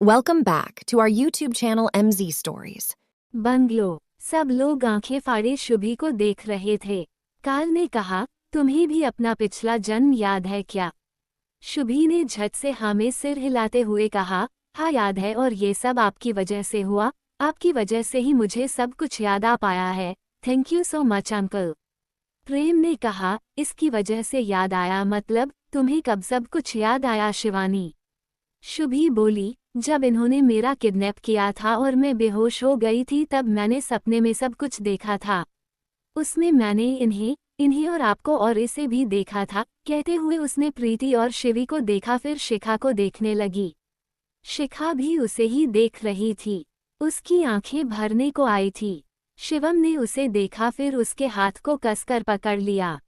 Welcome back to our YouTube channel MZ Stories. Bungalow. सब लोग आंखें फाड़े शुभी को देख रहे थे। काल ने कहा, तुम्हें भी अपना पिछला जन्म याद है क्या? शुभी ने झट से हाँ में सिर हिलाते हुए कहा, हाँ याद है, और ये सब आपकी वजह से हुआ। आपकी वजह से ही मुझे सब कुछ याद आ पाया है। Thank you so much uncle. Prem ने कहा, इसकी वजह से याद आया मतलब तुम्हें कब सब कुछ याद आया शिवानी? शुभी बोली, जब इन्होंने मेरा किडनैप किया था और मैं बेहोश हो गई थी तब मैंने सपने में सब कुछ देखा था। उसमें मैंने इन्हें और आपको और इसे भी देखा था। कहते हुए उसने प्रीति और शिवी को देखा, फिर शिखा को देखने लगी। शिखा भी उसे ही देख रही थी। उसकी आंखें भरने को आई थी। शिवम ने उसे देखा, फिर उसके हाथ को कसकर पकड़ लिया।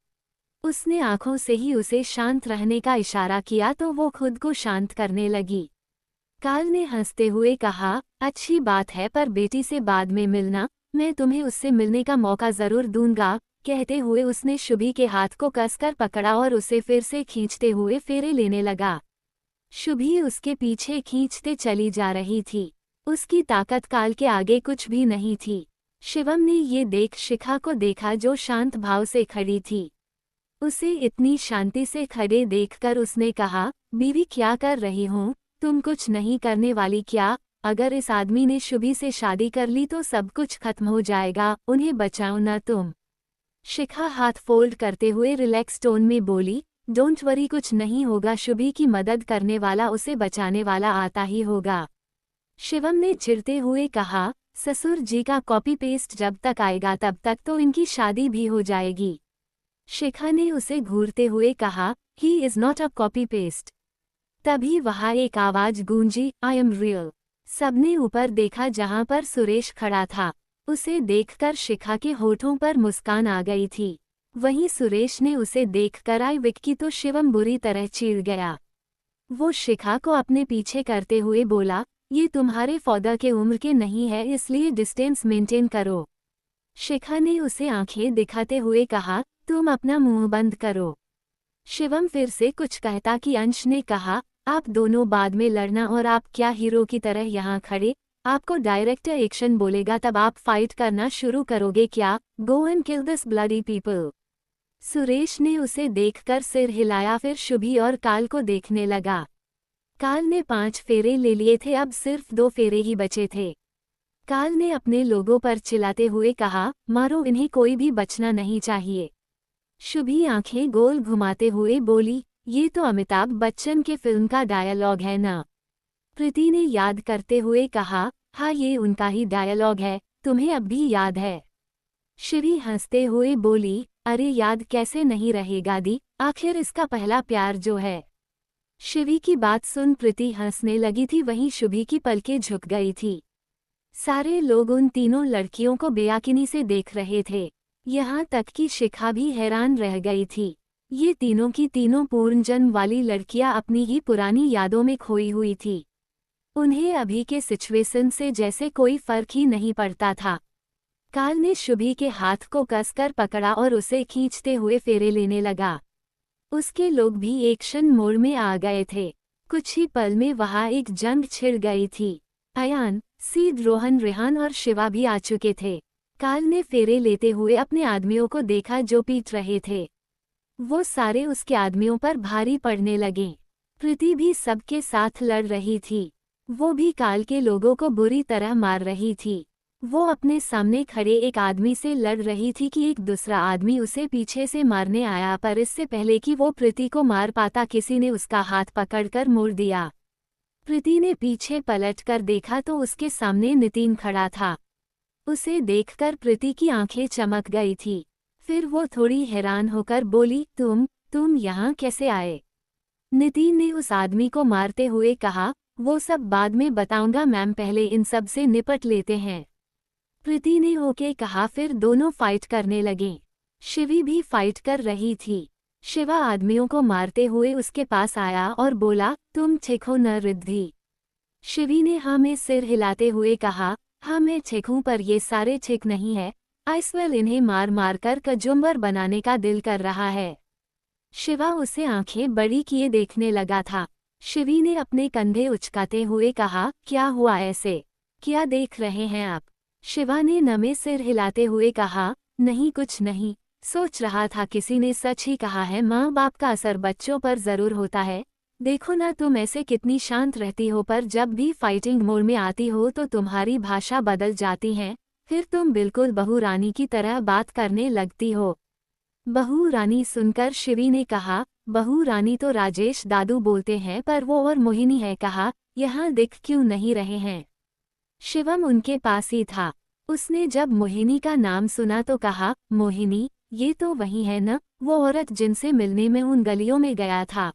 उसने आंखों से ही उसे शांत रहने का इशारा किया तो वो खुद को शांत करने लगी। काल ने हंसते हुए कहा, अच्छी बात है, पर बेटी से बाद में मिलना, मैं तुम्हें उससे मिलने का मौका जरूर दूंगा। कहते हुए उसने शुभी के हाथ को कसकर पकड़ा और उसे फिर से खींचते हुए फेरे लेने लगा। शुभी उसके पीछे खींचते चली जा रही थी। उसकी ताकत काल के आगे कुछ भी नहीं थी। शिवम ने ये देख शिखा को देखा जो शांत भाव से खड़ी थी। उसे इतनी शांति से खड़े देखकर उसने कहा, बीवी क्या कर रही हो? तुम कुछ नहीं करने वाली क्या? अगर इस आदमी ने शुभी से शादी कर ली तो सब कुछ खत्म हो जाएगा, उन्हें बचाओ ना तुम। शिखा हाथ फोल्ड करते हुए रिलैक्स टोन में बोली, डोंट वरी, कुछ नहीं होगा, शुभी की मदद करने वाला उसे बचाने वाला आता ही होगा। शिवम ने चिढ़ते हुए कहा, ससुर जी का कॉपी पेस्ट जब तक आएगा तब तक तो इनकी शादी भी हो जाएगी। शिखा ने उसे घूरते हुए कहा, he is not a copy paste. तभी वहां एक आवाज गूंजी, आई एम रियल। सबने ऊपर देखा जहां पर सुरेश खड़ा था। उसे देखकर शिखा के होठों पर मुस्कान आ गई थी। वहीं सुरेश ने उसे देखकर आई विक्की तो शिवम बुरी तरह चिढ़ गया। वो शिखा को अपने पीछे करते हुए बोला, ये तुम्हारे फादर के उम्र के नहीं है, इसलिए डिस्टेंस मेंटेन करो। शिखा ने उसे आंखें दिखाते हुए कहा, तुम अपना मुंह बंद करो। शिवम फिर से कुछ कहता कि अंश ने कहा, आप दोनों बाद में लड़ना, और आप क्या हीरो की तरह यहाँ खड़े? आपको डायरेक्टर एक्शन बोलेगा तब आप फाइट करना शुरू करोगे क्या? Go and kill this bloody people. Suresh ने उसे देखकर सिर हिलाया, फिर शुभी और काल को देखने लगा। काल ने 5 फेरे ले लिए थे, अब सिर्फ 2 फेरे ही बचे थे। काल ने अपने लोगों पर चिल्लाते हुए कहा, मारो इन्हें, कोई भी बचना नहीं चाहिए। शुभी आंखें गोल घुमाते हुए बोली, ये तो अमिताभ बच्चन के फिल्म का डायलॉग है ना? प्रीति ने याद करते हुए कहा, हाँ ये उनका ही डायलॉग है, तुम्हें अब भी याद है? शिवी हंसते हुए बोली, अरे याद कैसे नहीं रहेगा दी, आखिर इसका पहला प्यार जो है। शिवी की बात सुन प्रीति हंसने लगी थी, वहीं शुभी की पलकें झुक गई थी। सारे लोग उन तीनों लड़कियों को बेयकीनी से देख रहे थे। यहाँ तक कि शिखा भी हैरान रह गई थी। ये तीनों की तीनों पूर्वजन्म वाली लड़कियां अपनी ही पुरानी यादों में खोई हुई थी। उन्हें अभी के सिचुएशन से जैसे कोई फर्क ही नहीं पड़ता था। काल ने शुभी के हाथ को कसकर पकड़ा और उसे खींचते हुए फेरे लेने लगा। उसके लोग भी एक्शन मोड में आ गए थे। कुछ ही पल में वहां एक जंग छिड़ गई थी। अयान, सीड, रोहन, रेहान और शिवा भी आ चुके थे। काल ने फेरे लेते हुए अपने आदमियों को देखा जो पीट रहे थे। वो सारे उसके आदमियों पर भारी पड़ने लगे। प्रीति भी सबके साथ लड़ रही थी। वो भी काल के लोगों को बुरी तरह मार रही थी। वो अपने सामने खड़े एक आदमी से लड़ रही थी कि एक दूसरा आदमी उसे पीछे से मारने आया, पर इससे पहले कि वो प्रीति को मार पाता किसी ने उसका हाथ पकड़कर मोड़ दिया। प्रीति ने पीछे पलटकर देखा तो उसके सामने नितिन खड़ा था। उसे देखकर प्रीति की आंखें चमक गई थी। फिर वो थोड़ी हैरान होकर बोली, तुम यहाँ कैसे आए? नितिन ने उस आदमी को मारते हुए कहा, वो सब बाद में बताऊंगा मैम, पहले इन सब से निपट लेते हैं। प्रीति ने ओके कहा, फिर दोनों फाइट करने लगे। शिवी भी फाइट कर रही थी। शिवा आदमियों को मारते हुए उसके पास आया और बोला, तुम ठीक हो न रिद्धि? शिवी ने हाँ में सिर हिलाते हुए कहा, हाँ मैं ठीक हूँ, पर ये सारे ठीक नहीं है। आइसवेल इन्हें मार मार कर कचुम्बर बनाने का दिल कर रहा है। शिवा उसे आंखें बड़ी किए देखने लगा था। शिवी ने अपने कंधे उचकाते हुए कहा, क्या हुआ ऐसे? क्या देख रहे हैं आप? शिवा ने नमे सिर हिलाते हुए कहा, नहीं कुछ नहीं, सोच रहा था किसी ने सच ही कहा है, माँ बाप का असर बच्चों पर जरूर होता है। देखो ना तुम ऐसे कितनी शांत रहती हो, पर जब भी फाइटिंग मोड में आती हो तो तुम्हारी भाषा बदल जाती है, फिर तुम बिल्कुल बहू रानी की तरह बात करने लगती हो। बहू रानी सुनकर शिवी ने कहा, बहू रानी तो राजेश दादू बोलते हैं, पर वो और मोहिनी है। कहा, यहाँ दिख क्यों नहीं रहे हैं? शिवम उनके पास ही था। उसने जब मोहिनी का नाम सुना तो कहा, मोहिनी, ये तो वही है न, वो औरत जिनसे मिलने में उन गलियों में गया था।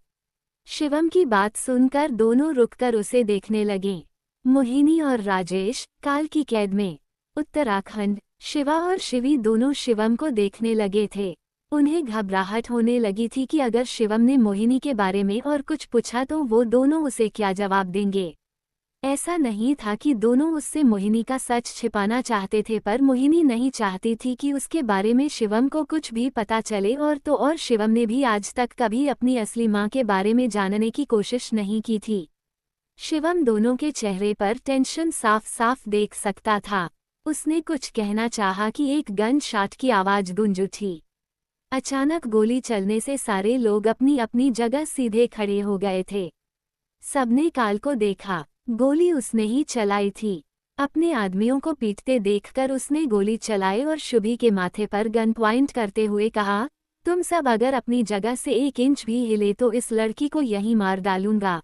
शिवम की बात सुनकर दोनों रुककर उसे देखने लगे। मोहिनी और राजेश काल की कैद में, उत्तराखंड। शिवा और शिवी दोनों शिवम को देखने लगे थे। उन्हें घबराहट होने लगी थी कि अगर शिवम ने मोहिनी के बारे में और कुछ पूछा तो वो दोनों उसे क्या जवाब देंगे। ऐसा नहीं था कि दोनों उससे मोहिनी का सच छिपाना चाहते थे, पर मोहिनी नहीं चाहती थी कि उसके बारे में शिवम को कुछ भी पता चले, और शिवम ने भी आज तक कभी अपनी असली माँ के बारे में जानने की कोशिश नहीं की थी। शिवम दोनों के चेहरे पर टेंशन साफ साफ देख सकता था। उसने कुछ कहना चाहा कि एक गन शॉट की आवाज गूंज उठी। अचानक गोली चलने से सारे लोग अपनी अपनी जगह सीधे खड़े हो गए थे। सबने काल को देखा। गोली उसने ही चलाई थी। अपने आदमियों को पीटते देखकर उसने गोली चलाई और शुभी के माथे पर गन पॉइंट करते हुए कहा, तुम सब अगर अपनी जगह से 1 इंच भी हिले तो इस लड़की को यहीं मार डालूंगा।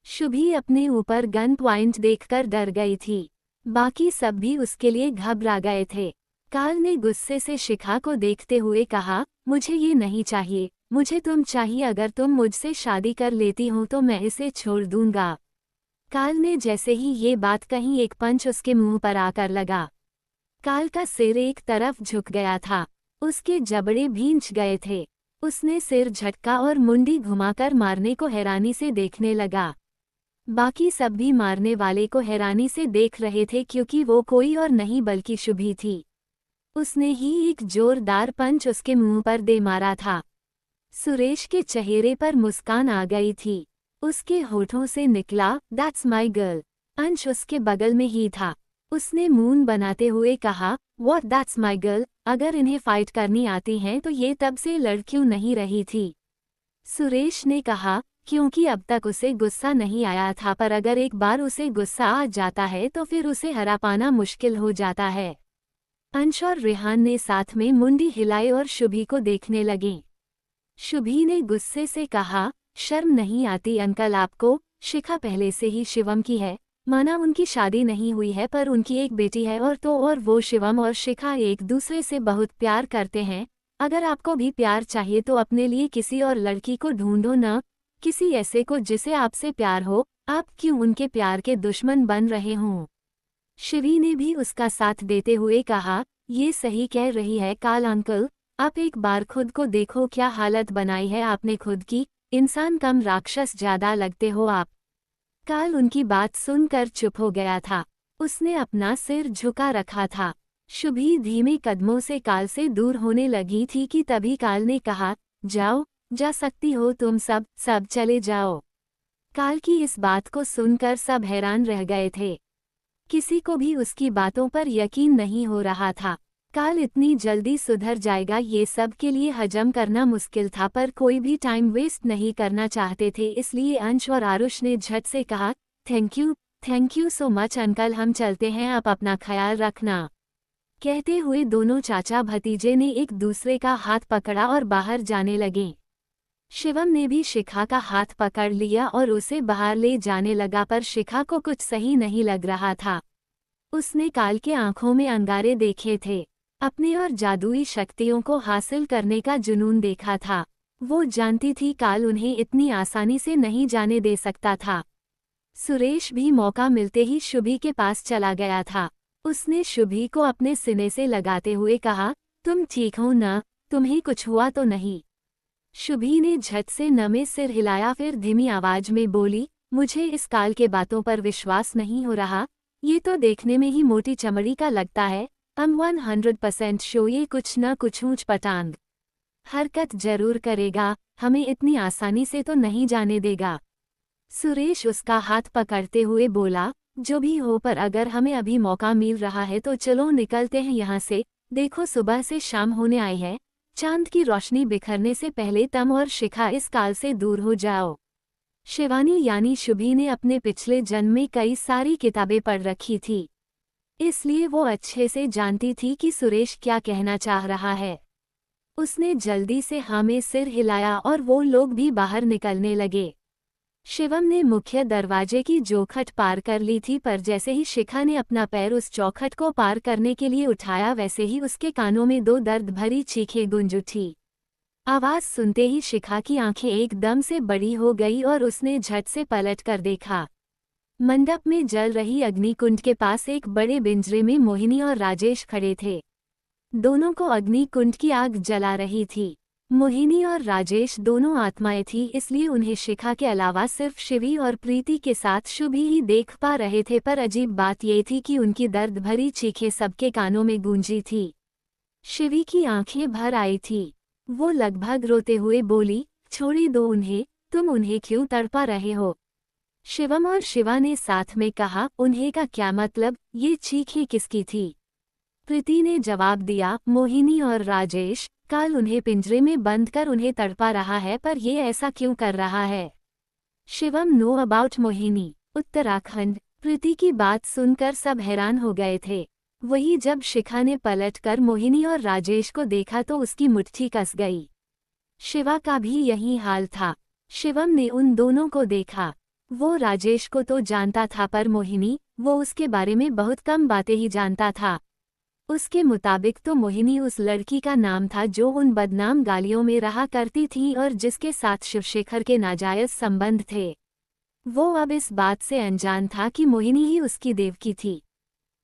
शुभी अपने ऊपर गन पॉइंट देखकर डर गई थी। बाकी सब भी उसके लिए घबरा गए थे। काल ने गुस्से से शिखा को देखते हुए कहा, मुझे ये नहीं चाहिए, मुझे तुम चाहिए। अगर तुम मुझसे शादी कर लेती हो तो मैं इसे छोड़ दूंगा। काल ने जैसे ही ये बात कही, एक पंच उसके मुंह पर आकर लगा। काल का सिर एक तरफ झुक गया था। उसके जबड़े भींच गए थे। उसने सिर झटका और मुंडी घुमाकर मारने को हैरानी से देखने लगा। बाकी सब भी मारने वाले को हैरानी से देख रहे थे, क्योंकि वो कोई और नहीं बल्कि शुभी थी। उसने ही एक जोरदार पंच उसके मुंह पर दे मारा था। सुरेश के चेहरे पर मुस्कान आ गई थी। उसके होठों से निकला, दैट्स माई गर्ल। अंश उसके बगल में ही था। उसने मून बनाते हुए कहा, व्हाट दैट्स माई गर्ल? अगर इन्हें फाइट करनी आती है तो ये तब से लड़ क्यों नहीं रही थी? सुरेश ने कहा, क्योंकि अब तक उसे गुस्सा नहीं आया था, पर अगर एक बार उसे गुस्सा आ जाता है तो फिर उसे हरा पाना मुश्किल हो जाता है। अंश और रेहान ने साथ में मुंडी हिलाई और शुभी को देखने लगे। शुभी ने गुस्से से कहा, शर्म नहीं आती अंकल आपको? शिखा पहले से ही शिवम की है। माना उनकी शादी नहीं हुई है, पर उनकी एक बेटी है, और वो शिवम और शिखा एक दूसरे से बहुत प्यार करते हैं। अगर आपको भी प्यार चाहिए तो अपने लिए किसी और लड़की को ढूंढो न, किसी ऐसे को जिसे आपसे प्यार हो। आप क्यों उनके प्यार के दुश्मन बन रहे हों? शिवी ने भी उसका साथ देते हुए कहा, ये सही कह रही है काल अंकल। आप एक बार खुद को देखो, क्या हालत बनाई है आपने खुद की। इंसान कम राक्षस ज्यादा लगते हो आप। काल उनकी बात सुनकर चुप हो गया था। उसने अपना सिर झुका रखा था। शुभी धीमे कदमों से काल से दूर होने लगी थी कि तभी काल ने कहा, जाओ, जा सकती हो तुम सब चले जाओ। काल की इस बात को सुनकर सब हैरान रह गए थे। किसी को भी उसकी बातों पर यकीन नहीं हो रहा था। काल इतनी जल्दी सुधर जाएगा ये सब के लिए हजम करना मुश्किल था, पर कोई भी टाइम वेस्ट नहीं करना चाहते थे, इसलिए अंश और आरुष ने झट से कहा, thank you so much uncle, हम चलते हैं, आप अपना ख्याल रखना। कहते हुए दोनों चाचा भतीजे ने एक दूसरे का हाथ पकड़ा और बाहर जाने लगे। शिवम ने भी शिखा का हाथ पकड़ लिया और उसे बाहर ले जाने लगा, पर शिखा को कुछ सही नहीं लग रहा था। उसने काल के आंखों में अंगारे देखे थे। अपने और जादुई शक्तियों को हासिल करने का जुनून देखा था। वो जानती थी काल उन्हें इतनी आसानी से नहीं जाने दे सकता था। सुरेश भी मौका मिलते ही शुभी के पास चला गया था। उसने शुभी को अपने सीने से लगाते हुए कहा, तुम ठीक हो ना? तुम्हें कुछ हुआ तो नहीं? शुभी ने झट से नमे सिर हिलाया, फिर धीमी आवाज में बोली, मुझे इस काल के बातों पर विश्वास नहीं हो रहा। ये तो देखने में ही मोटी चमड़ी का लगता है। I'm 100% श्योर ये कुछ न कुछ ऊंच पटांग हरकत जरूर करेगा, हमें इतनी आसानी से तो नहीं जाने देगा। सुरेश उसका हाथ पकड़ते हुए बोला, जो भी हो पर अगर हमें अभी मौका मिल रहा है तो चलो निकलते हैं यहाँ से। देखो सुबह से शाम होने आई है, चांद की रोशनी बिखरने से पहले तुम और शिखा इस काल से दूर हो जाओ। शिवानी यानी शुभी ने अपने पिछले जन्म में कई सारी किताबें पढ़ रखी थी, इसलिए वो अच्छे से जानती थी कि सुरेश क्या कहना चाह रहा है। उसने जल्दी से हाँ में सिर हिलाया और वो लोग भी बाहर निकलने लगे। शिवम ने मुख्य दरवाजे की चौखट पार कर ली थी, पर जैसे ही शिखा ने अपना पैर उस चौखट को पार करने के लिए उठाया वैसे ही उसके कानों में दो दर्द भरी चीखें गूंज उठी। आवाज सुनते ही शिखा की आंखें एकदम से बड़ी हो गई और उसने झट से पलट कर देखा। मंडप में जल रही अग्निकुंड के पास एक बड़े पिंजरे में मोहिनी और राजेश खड़े थे। दोनों को अग्निकुंड की आग जला रही थी। मोहिनी और राजेश दोनों आत्माएं थी, इसलिए उन्हें शिखा के अलावा सिर्फ शिवी और प्रीति के साथ शुभी ही देख पा रहे थे। पर अजीब बात ये थी कि उनकी दर्द भरी चीखें सबके कानों में गूंजी थी। शिवी की आंखें भर आई थी। वो लगभग रोते हुए बोली, छोड़ी दो उन्हें, तुम उन्हें क्यों तड़पा रहे हो? शिवम और शिवा ने साथ में कहा, उन्हें का क्या मतलब, ये चीखें किसकी थी? प्रीति ने जवाब दिया, मोहिनी और राजेश, काल उन्हें पिंजरे में बंद कर उन्हें तड़पा रहा है, पर ये ऐसा क्यों कर रहा है? Shivam know about Mohini, Uttarakhand. प्रीति की बात सुनकर सब हैरान हो गए थे। वही जब शिखा ने पलटकर मोहिनी और राजेश को देखा तो उसकी मुट्ठी कस गई। शिवा का भी यही हाल था। शिवम ने उन दोनों को देखा। वो राजेश को तो जानता था, पर मोहिनी, वो उसके बारे में बहुत कम बातें ही जानता था। उसके मुताबिक तो मोहिनी उस लड़की का नाम था जो उन बदनाम गालियों में रहा करती थी और जिसके साथ शिवशेखर के नाजायज संबंध थे। वो अब इस बात से अनजान था कि मोहिनी ही उसकी देवकी थी।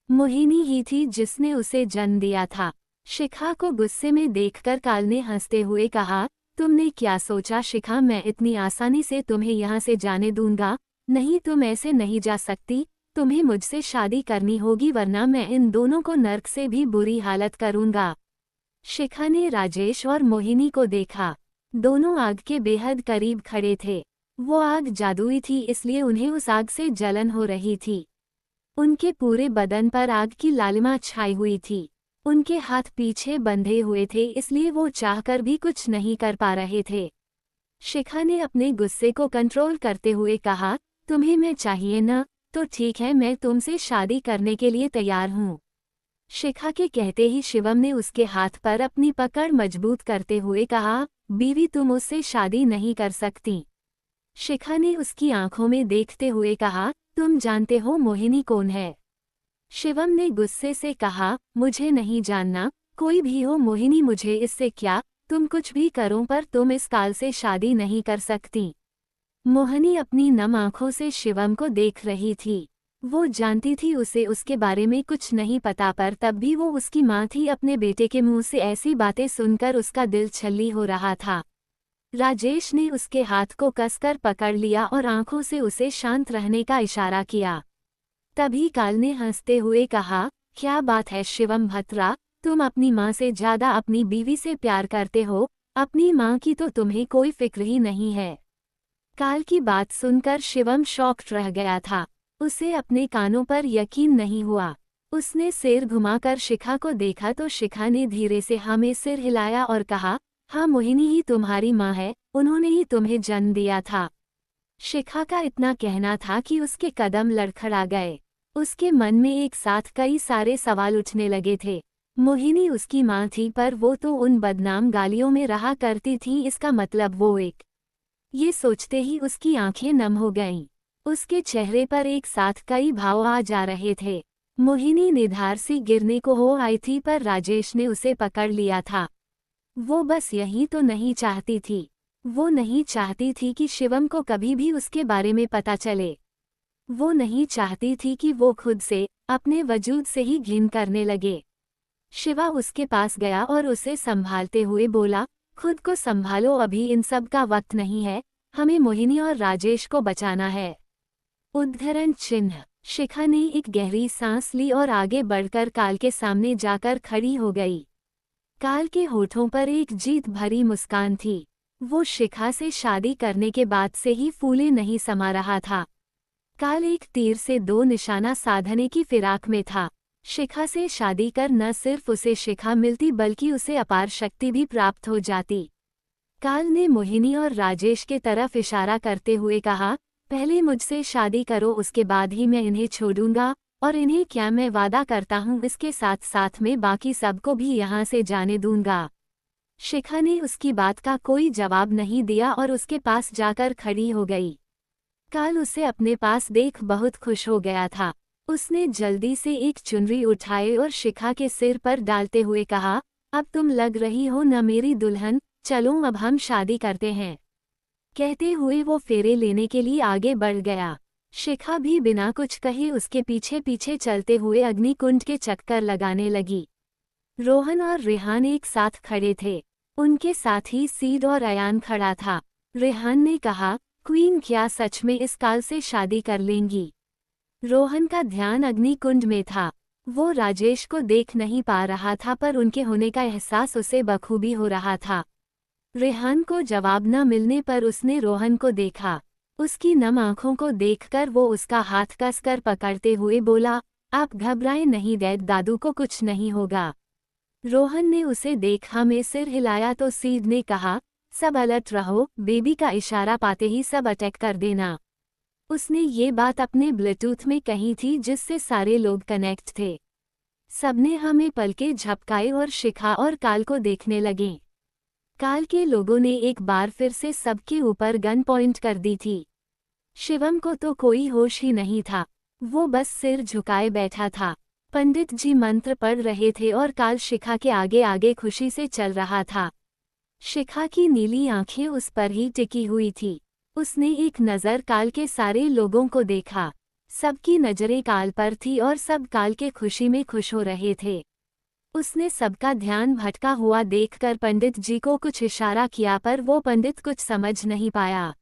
मोहिनी ही थी जिसने उसे जन्म दिया था। शिखा को गुस्से में देखकर काल ने हंसते हुए कहा, तुमने क्या सोचा शिखा, मैं इतनी आसानी से तुम्हें यहाँ से जाने दूंगा? नहीं, तुम ऐसे नहीं जा सकती। तुम्हें मुझसे शादी करनी होगी, वरना मैं इन दोनों को नर्क से भी बुरी हालत करूंगा। शिखा ने राजेश और मोहिनी को देखा। दोनों आग के बेहद करीब खड़े थे। वो आग जादुई थी, इसलिए उन्हें उस आग से जलन हो रही थी। उनके पूरे बदन पर आग की लालिमा छाई हुई थी। उनके हाथ पीछे बंधे हुए थे, इसलिए वो चाहकर भी कुछ नहीं कर पा रहे थे। शिखा ने अपने गुस्से को कंट्रोल करते हुए कहा, तुम्हें मैं चाहिए ना? तो ठीक है, मैं तुमसे शादी करने के लिए तैयार हूँ। शिखा के कहते ही शिवम ने उसके हाथ पर अपनी पकड़ मजबूत करते हुए कहा, बीवी, तुम उससे शादी नहीं कर सकती। शिखा ने उसकी आंखों में देखते हुए कहा, तुम जानते हो मोहिनी कौन है? शिवम ने गुस्से से कहा, मुझे नहीं जानना, कोई भी हो मोहिनी, मुझे इससे क्या, तुम कुछ भी करो पर तुम इस काल से शादी नहीं कर सकती। मोहिनी अपनी नम आंखों से शिवम को देख रही थी। वो जानती थी उसे उसके बारे में कुछ नहीं पता, पर तब भी वो उसकी माँ थी। अपने बेटे के मुंह से ऐसी बातें सुनकर उसका दिल छल्ली हो रहा था। राजेश ने उसके हाथ को कसकर पकड़ लिया और आंखों से उसे शांत रहने का इशारा किया। तभी काल ने हंसते हुए कहा, क्या बात है शिवम भत्रा, तुम अपनी माँ से ज्यादा अपनी बीवी से प्यार करते हो। अपनी माँ की तो तुम्हें कोई फिक्र ही नहीं है। काल की बात सुनकर शिवम शॉक्ड रह गया था। उसे अपने कानों पर यकीन नहीं हुआ। उसने सिर घुमाकर शिखा को देखा तो शिखा ने धीरे से हाँ में सिर हिलाया और कहा, हाँ मोहिनी ही तुम्हारी माँ है, उन्होंने ही तुम्हें जन्म दिया था। शिखा का इतना कहना था कि उसके कदम लड़खड़ा गए। उसके मन में एक साथ कई सारे सवाल उठने लगे थे। मोहिनी उसकी माँ थी, पर वो तो उन बदनाम गालियों में रहा करती थी, इसका मतलब वो एक। ये सोचते ही उसकी आंखें नम हो गईं। उसके चेहरे पर एक साथ कई भाव आ जा रहे थे। मोहिनी निधार सी गिरने को हो आई थी, पर राजेश ने उसे पकड़ लिया था। वो बस यही तो नहीं चाहती थी। वो नहीं चाहती थी कि शिवम को कभी भी उसके बारे में पता चले। वो नहीं चाहती थी कि वो खुद से, अपने वजूद से ही घिन करने लगे। शिवा उसके पास गया और उसे संभालते हुए बोला, खुद को संभालो, अभी इन सब का वक्त नहीं है, हमें मोहिनी और राजेश को बचाना है। उद्धरण चिन्ह। शिखा ने एक गहरी सांस ली और आगे बढ़कर काल के सामने जाकर खड़ी हो गई। काल के होठों पर एक जीत भरी मुस्कान थी। वो शिखा से शादी करने के बाद से ही फूले नहीं समा रहा था। काल एक तीर से दो निशाना साधने की फिराक में था। शिखा से शादी कर न सिर्फ उसे शिखा मिलती बल्कि उसे अपार शक्ति भी प्राप्त हो जाती। काल ने मोहिनी और राजेश के तरफ इशारा करते हुए कहा, पहले मुझसे शादी करो, उसके बाद ही मैं इन्हें छोड़ूंगा। और इन्हें क्या, मैं वादा करता हूँ इसके साथ साथ में बाकी सबको भी यहाँ से जाने दूंगा। शिखा ने उसकी बात का कोई जवाब नहीं दिया और उसके पास जाकर खड़ी हो गई। काल उसे अपने पास देख बहुत खुश हो गया था। उसने जल्दी से एक चुनरी उठाई और शिखा के सिर पर डालते हुए कहा, अब तुम लग रही हो न मेरी दुल्हन, चलो अब हम शादी करते हैं। कहते हुए वो फेरे लेने के लिए आगे बढ़ गया। शिखा भी बिना कुछ कहे उसके पीछे पीछे चलते हुए अग्निकुंड के चक्कर लगाने लगी। रोहन और रेहान एक साथ खड़े थे। उनके साथ ही सीड और अयान खड़ा था। रेहान ने कहा, क्वीन क्या सच में इस काल से शादी कर लेंगी? रोहन का ध्यान अग्निकुंड में था। वो राजेश को देख नहीं पा रहा था पर उनके होने का एहसास उसे बखूबी हो रहा था। रेहान को जवाब न मिलने पर उसने रोहन को देखा। उसकी नम आंखों को देखकर वो उसका हाथ कसकर पकड़ते हुए बोला, आप घबराएं नहीं डैड, दादू को कुछ नहीं होगा। रोहन ने उसे देखा में सिर हिलाया तो सीड ने कहा, सब अलर्ट रहो, बेबी का इशारा पाते ही सब अटैक कर देना। उसने ये बात अपने ब्लूटूथ में कही थी जिससे सारे लोग कनेक्ट थे। सबने हमें पलके झपकाए और शिखा और काल को देखने लगे। काल के लोगों ने एक बार फिर से सबके ऊपर गन पॉइंट कर दी थी। शिवम को तो कोई होश ही नहीं था। वो बस सिर झुकाए बैठा था। पंडित जी मंत्र पढ़ रहे थे और काल शिखा के आगे आगे खुशी से चल रहा था। शिखा की नीली आंखें उस पर ही टिकी हुई थी। उसने एक नज़र काल के सारे लोगों को देखा। सबकी नजरें काल पर थी और सब काल के खुशी में खुश हो रहे थे। उसने सबका ध्यान भटका हुआ देखकर पंडित जी को कुछ इशारा किया पर वो पंडित कुछ समझ नहीं पाया।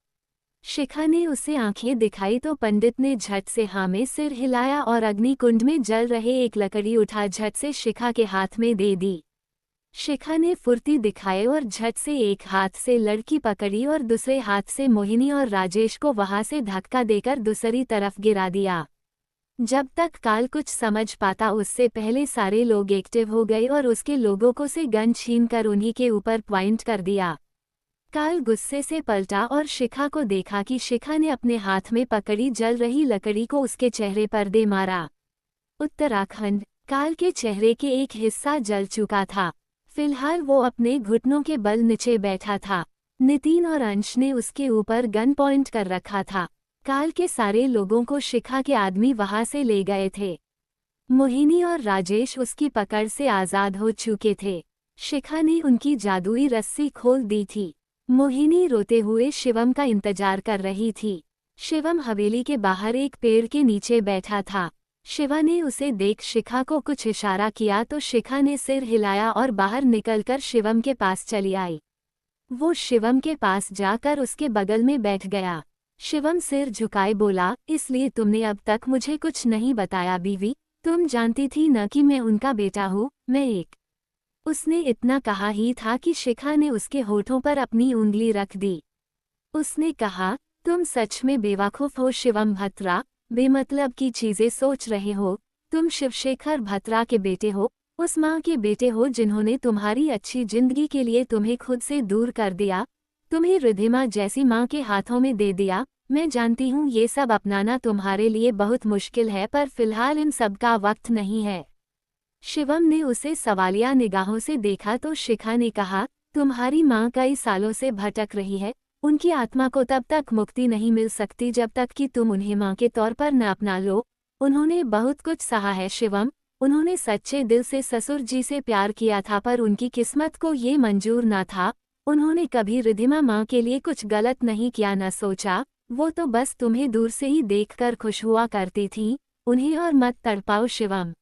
शिखा ने उसे आंखें दिखाई तो पंडित ने झट से हाँ में सिर हिलाया और अग्निकुंड में जल रहे एक लकड़ी उठा झट से शिखा के हाथ में दे दी। शिखा ने फुर्ती दिखाए और झट से एक हाथ से लड़की पकड़ी और दूसरे हाथ से मोहिनी और राजेश को वहां से धक्का देकर दूसरी तरफ गिरा दिया। जब तक काल कुछ समझ पाता उससे पहले सारे लोग एक्टिव हो गए और उसके लोगों को से गन छीन कर उन्हीं के ऊपर पॉइंट कर दिया। काल गुस्से से पलटा और शिखा को देखा कि शिखा ने अपने हाथ में पकड़ी जल रही लकड़ी को उसके चेहरे पर दे मारा। उत्तराखंड। काल के चेहरे के एक हिस्सा जल चुका था। फिलहाल वो अपने घुटनों के बल नीचे बैठा था। नितिन और अंश ने उसके ऊपर गन पॉइंट कर रखा था। काल के सारे लोगों को शिखा के आदमी वहां से ले गए थे। मोहिनी और राजेश उसकी पकड़ से आजाद हो चुके थे। शिखा ने उनकी जादुई रस्सी खोल दी थी। मोहिनी रोते हुए शिवम का इंतजार कर रही थी। शिवम हवेली के बाहर एक पेड़ के नीचे बैठा था। शिवा ने उसे देख शिखा को कुछ इशारा किया तो शिखा ने सिर हिलाया और बाहर निकलकर शिवम के पास चली आई। वो शिवम के पास जाकर उसके बगल में बैठ गया। शिवम सिर झुकाए बोला, इसलिए तुमने अब तक मुझे कुछ नहीं बताया बीवी? तुम जानती थी न कि मैं उनका बेटा हूँ, मैं एक। उसने इतना कहा ही था कि शिखा ने उसके होठों पर अपनी उंगली रख दी। उसने कहा, तुम सच में बेवकूफ हो शिवम भत्रा, बेमतलब की चीजें सोच रहे हो। तुम शिवशेखर भत्रा के बेटे हो, उस माँ के बेटे हो जिन्होंने तुम्हारी अच्छी जिंदगी के लिए तुम्हें खुद से दूर कर दिया, तुम्हें रिद्धिमा जैसी माँ के हाथों में दे दिया। मैं जानती हूँ ये सब अपनाना तुम्हारे लिए बहुत मुश्किल है पर फिलहाल इन सब का वक्त नहीं है। शिवम ने उसे सवालिया निगाहों से देखा तो शिखा ने कहा, तुम्हारी माँ कई सालों से भटक रही है, उनकी आत्मा को तब तक मुक्ति नहीं मिल सकती जब तक कि तुम उन्हें माँ के तौर पर न अपना लो। उन्होंने बहुत कुछ सहा है शिवम, उन्होंने सच्चे दिल से ससुर जी से प्यार किया था पर उनकी किस्मत को ये मंजूर न था। उन्होंने कभी रिद्धिमा माँ के लिए कुछ गलत नहीं किया न सोचा, वो तो बस तुम्हें दूर से ही देखकर खुश हुआ करती थी। उन्हें और मत तड़पाओ शिवम।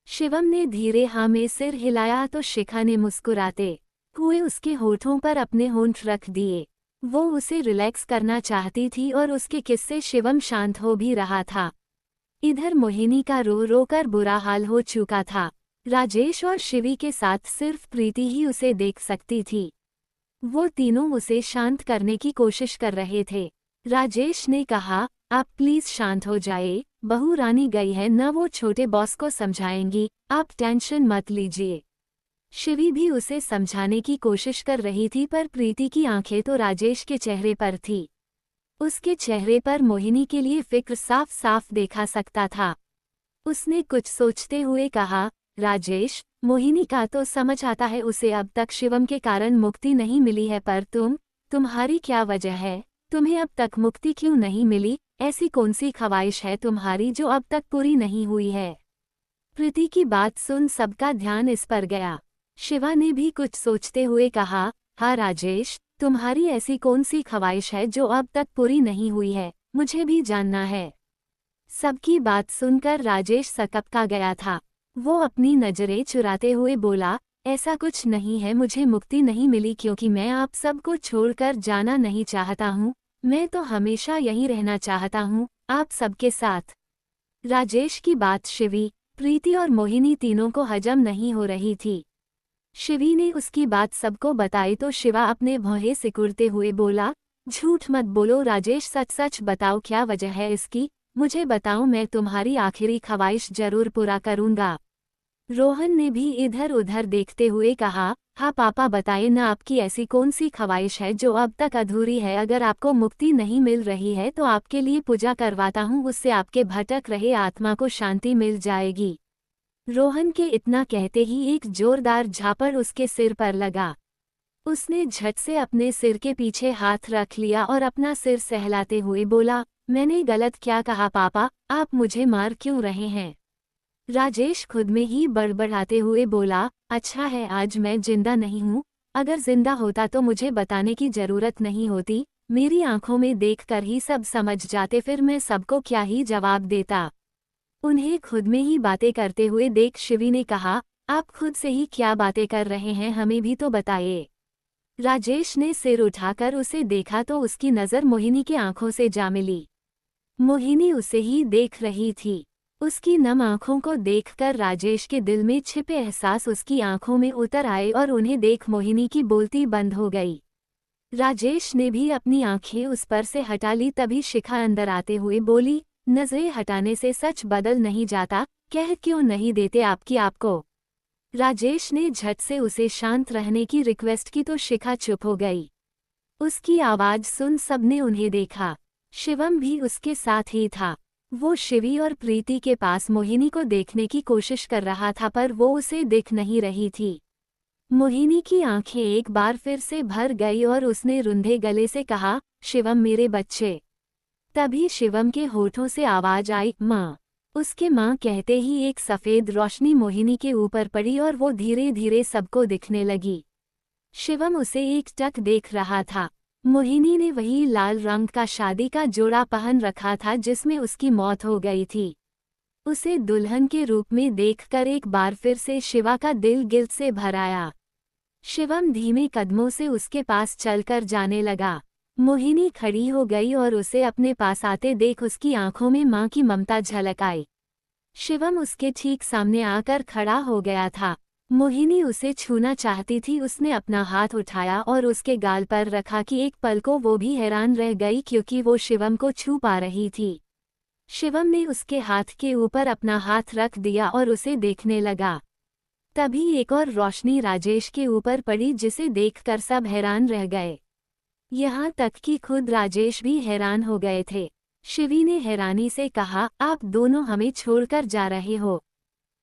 शिवम ने धीरे हाँ में सिर हिलाया तो शिखा ने मुस्कुराते हुए उसके होठों पर अपने होंठ रख दिए। वो उसे रिलैक्स करना चाहती थी और उसके किस्से शिवम शांत हो भी रहा था। इधर मोहिनी का रो रो कर बुरा हाल हो चुका था। राजेश और शिवी के साथ सिर्फ प्रीति ही उसे देख सकती थी। वो तीनों उसे शांत करने की कोशिश कर रहे थे। राजेश ने कहा, आप प्लीज शांत हो जाए, बहू रानी गई है न, वो छोटे बॉस को समझाएंगी, आप टेंशन मत लीजिए। शिवी भी उसे समझाने की कोशिश कर रही थी पर प्रीति की आंखें तो राजेश के चेहरे पर थी। उसके चेहरे पर मोहिनी के लिए फिक्र साफ साफ देखा सकता था। उसने कुछ सोचते हुए कहा, राजेश, मोहिनी का तो समझ आता है, उसे अब तक शिवम के कारण मुक्ति नहीं मिली है, पर तुम्हारी क्या वजह है? तुम्हें अब तक मुक्ति क्यों नहीं मिली? ऐसी कौन सी ख्वाहिश है तुम्हारी जो अब तक पूरी नहीं हुई है? प्रीति की बात सुन सबका ध्यान इस पर गया। शिवा ने भी कुछ सोचते हुए कहा, हाँ राजेश, तुम्हारी ऐसी कौन सी ख्वाहिश है जो अब तक पूरी नहीं हुई है? मुझे भी जानना है। सबकी बात सुनकर राजेश सकपका गया था। वो अपनी नजरें चुराते हुए बोला, ऐसा कुछ नहीं है, मुझे मुक्ति नहीं मिली क्योंकि मैं आप सबको छोड़कर जाना नहीं चाहता हूँ। मैं तो हमेशा यहीं रहना चाहता हूँ, आप सबके साथ। राजेश की बात शिवी, प्रीति और मोहिनी तीनों को हजम नहीं हो रही थी। शिवी ने उसकी बात सबको बताई तो शिवा अपने भौहें सिकुड़ते हुए बोला, झूठ मत बोलो राजेश, सच सच बताओ क्या वजह है इसकी, मुझे बताओ, मैं तुम्हारी आखिरी ख्वाहिश जरूर पूरा करूंगा। रोहन ने भी इधर उधर देखते हुए कहा, हाँ पापा बताइए ना, आपकी ऐसी कौन सी ख्वाहिश है जो अब तक अधूरी है? अगर आपको मुक्ति नहीं मिल रही है तो आपके लिए पूजा करवाता हूँ, उससे आपके भटक रहे आत्मा को शांति मिल जाएगी। रोहन के इतना कहते ही एक जोरदार झापड़ उसके सिर पर लगा। उसने झट से अपने सिर के पीछे हाथ रख लिया और अपना सिर सहलाते हुए बोला, मैंने गलत क्या कहा पापा, आप मुझे मार क्यों रहे हैं? राजेश खुद में ही बड़बड़ाते हुए बोला, अच्छा है आज मैं जिंदा नहीं हूँ, अगर जिंदा होता तो मुझे बताने की जरूरत नहीं होती, मेरी आंखों में देखकर ही सब समझ जाते, फिर मैं सबको क्या ही जवाब देता। उन्हें खुद में ही बातें करते हुए देख शिवी ने कहा, आप खुद से ही क्या बातें कर रहे हैं, हमें भी तो बताइए। राजेश ने सिर उठाकर उसे देखा तो उसकी नज़र मोहिनी की आंखों से जा मिली। मोहिनी उसे ही देख रही थी। उसकी नम आंखों को देखकर राजेश के दिल में छिपे एहसास उसकी आंखों में उतर आए और उन्हें देख मोहिनी की बोलती बंद हो गई। राजेश ने भी अपनी आंखें उस पर से हटा ली, तभी शिखा अंदर आते हुए बोली, नजरें हटाने से सच बदल नहीं जाता, कह क्यों नहीं देते आपकी आपको? राजेश ने झट से उसे शांत रहने की रिक्वेस्ट की तो शिखा चुप हो गई। उसकी आवाज सुन सबने उन्हें देखा। शिवम भी उसके साथ ही था। वो शिवी और प्रीति के पास मोहिनी को देखने की कोशिश कर रहा था पर वो उसे दिख नहीं रही थी। मोहिनी की आंखें एक बार फिर से भर गई और उसने रुंधे गले से कहा, शिवम मेरे बच्चे। तभी शिवम के होठों से आवाज आई, माँ। उसके माँ कहते ही एक सफेद रोशनी मोहिनी के ऊपर पड़ी और वो धीरे धीरे सबको दिखने लगी। शिवम उसे एकटक देख रहा था। मोहिनी ने वही लाल रंग का शादी का जोड़ा पहन रखा था जिसमें उसकी मौत हो गई थी। उसे दुल्हन के रूप में देखकर एक बार फिर से शिवा का दिल गिल्ट से भर आया। शिवम धीमे कदमों से उसके पास चलकर जाने लगा। मोहिनी खड़ी हो गई और उसे अपने पास आते देख उसकी आंखों में मां की ममता झलक आई। शिवम उसके ठीक सामने आकर खड़ा हो गया था। मोहिनी उसे छूना चाहती थी, उसने अपना हाथ उठाया और उसके गाल पर रखा कि एक पल को वो भी हैरान रह गई क्योंकि वो शिवम को छू पा रही थी। शिवम ने उसके हाथ के ऊपर अपना हाथ रख दिया और उसे देखने लगा। तभी एक और रोशनी राजेश के ऊपर पड़ी जिसे देखकर सब हैरान रह गए। यहाँ तक कि खुद राजेश भी हैरान हो गए थे। शिवी ने हैरानी से कहा, आप दोनों हमें छोड़कर जा रहे हो?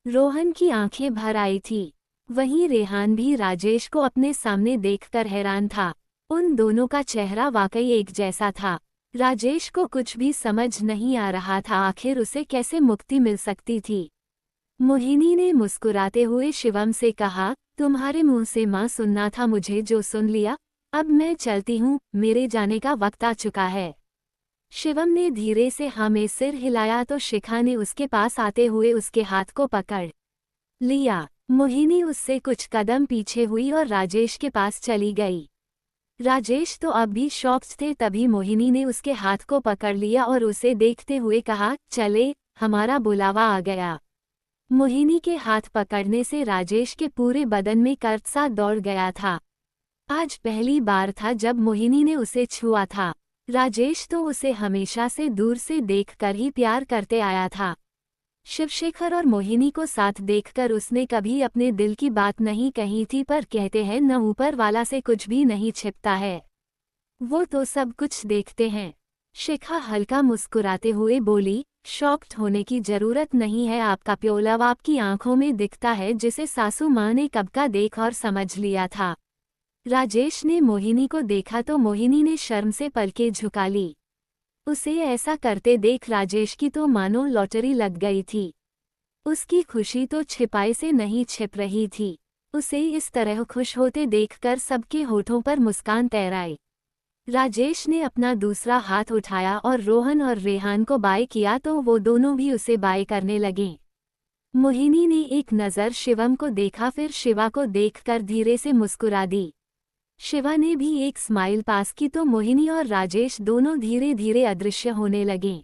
रोहन की आंखें भर आई थी। वहीं रेहान भी राजेश को अपने सामने देखकर हैरान था। उन दोनों का चेहरा वाकई एक जैसा था। राजेश को कुछ भी समझ नहीं आ रहा था आखिर उसे कैसे मुक्ति मिल सकती थी। मोहिनी ने मुस्कुराते हुए शिवम से कहा, तुम्हारे मुंह से मां सुनना था, मुझे जो सुन लिया, अब मैं चलती हूँ, मेरे जाने का वक्त आ चुका है। शिवम ने धीरे से हाँ में सिर हिलाया तो शिखा ने उसके पास आते हुए उसके हाथ को पकड़ लिया। मोहिनी उससे कुछ कदम पीछे हुई और राजेश के पास चली गई। राजेश तो अब भी शॉक्ड थे, तभी मोहिनी ने उसके हाथ को पकड़ लिया और उसे देखते हुए कहा, चले, हमारा बुलावा आ गया। मोहिनी के हाथ पकड़ने से राजेश के पूरे बदन में कर्क सा दौड़ गया था। आज पहली बार था जब मोहिनी ने उसे छुआ था। राजेश तो उसे हमेशा से देखकर ही प्यार करते आया था। शिवशेखर और मोहिनी को साथ देखकर उसने कभी अपने दिल की बात नहीं कही थी, पर कहते हैं न ऊपर वाला से कुछ भी नहीं छिपता है, वो तो सब कुछ देखते हैं। शिखा हल्का मुस्कुराते हुए बोली, शॉक्ड होने की जरूरत नहीं है, आपका प्योलव आपकी आंखों में दिखता है जिसे सासू माँ ने कब का देख और समझ लिया था। राजेश ने मोहिनी को देखा तो मोहिनी ने शर्म से पलकें झुका ली। उसे ऐसा करते देख राजेश की तो मानो लॉटरी लग गई थी। उसकी खुशी तो छिपाए से नहीं छिप रही थी। उसे इस तरह खुश होते देखकर सबके होठों पर मुस्कान तैराई। राजेश ने अपना दूसरा हाथ उठाया और रोहन और रेहान को बाय किया तो वो दोनों भी उसे बाय करने लगे। मोहिनी ने एक नज़र शिवम को देखा, फिर शिवा को देखकर धीरे से मुस्कुरा दी। शिवा ने भी एक स्माइल पास की तो मोहिनी और राजेश दोनों धीरे धीरे अदृश्य होने लगे।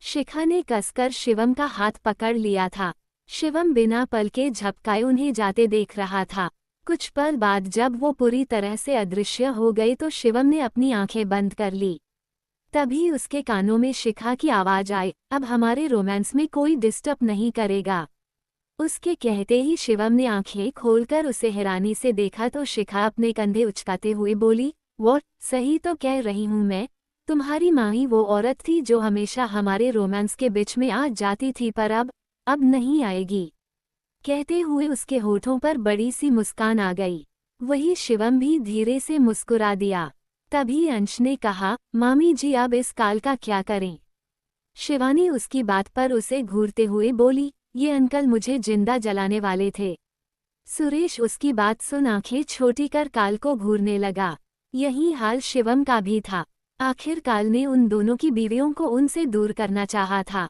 शिखा ने कसकर शिवम का हाथ पकड़ लिया था। शिवम बिना पलके झपकाए उन्हें जाते देख रहा था। कुछ पल बाद जब वो पूरी तरह से अदृश्य हो गई तो शिवम ने अपनी आंखें बंद कर ली। तभी उसके कानों में शिखा की आवाज आई, अब हमारे रोमांस में कोई डिस्टर्ब नहीं करेगा। उसके कहते ही शिवम ने आंखें खोलकर उसे हैरानी से देखा तो शिखा अपने कंधे उचकाते हुए बोली, व्हाट, सही तो कह रही हूँ मैं, तुम्हारी माँ ही वो औरत थी जो हमेशा हमारे रोमांस के बीच में आ जाती थी, पर अब नहीं आएगी। कहते हुए उसके होठों पर बड़ी सी मुस्कान आ गई। वही शिवम भी धीरे से मुस्कुरा दिया। तभी अंश ने कहा, मामी जी अब इस काल का क्या करें। शिवानी उसकी बात पर उसे घूरते हुए बोली, ये अंकल मुझे जिंदा जलाने वाले थे। सुरेश उसकी बात सुन आंखें छोटी कर काल को घूरने लगा। यही हाल शिवम का भी था। आखिर काल ने उन दोनों की बीवियों को उनसे दूर करना चाहा था।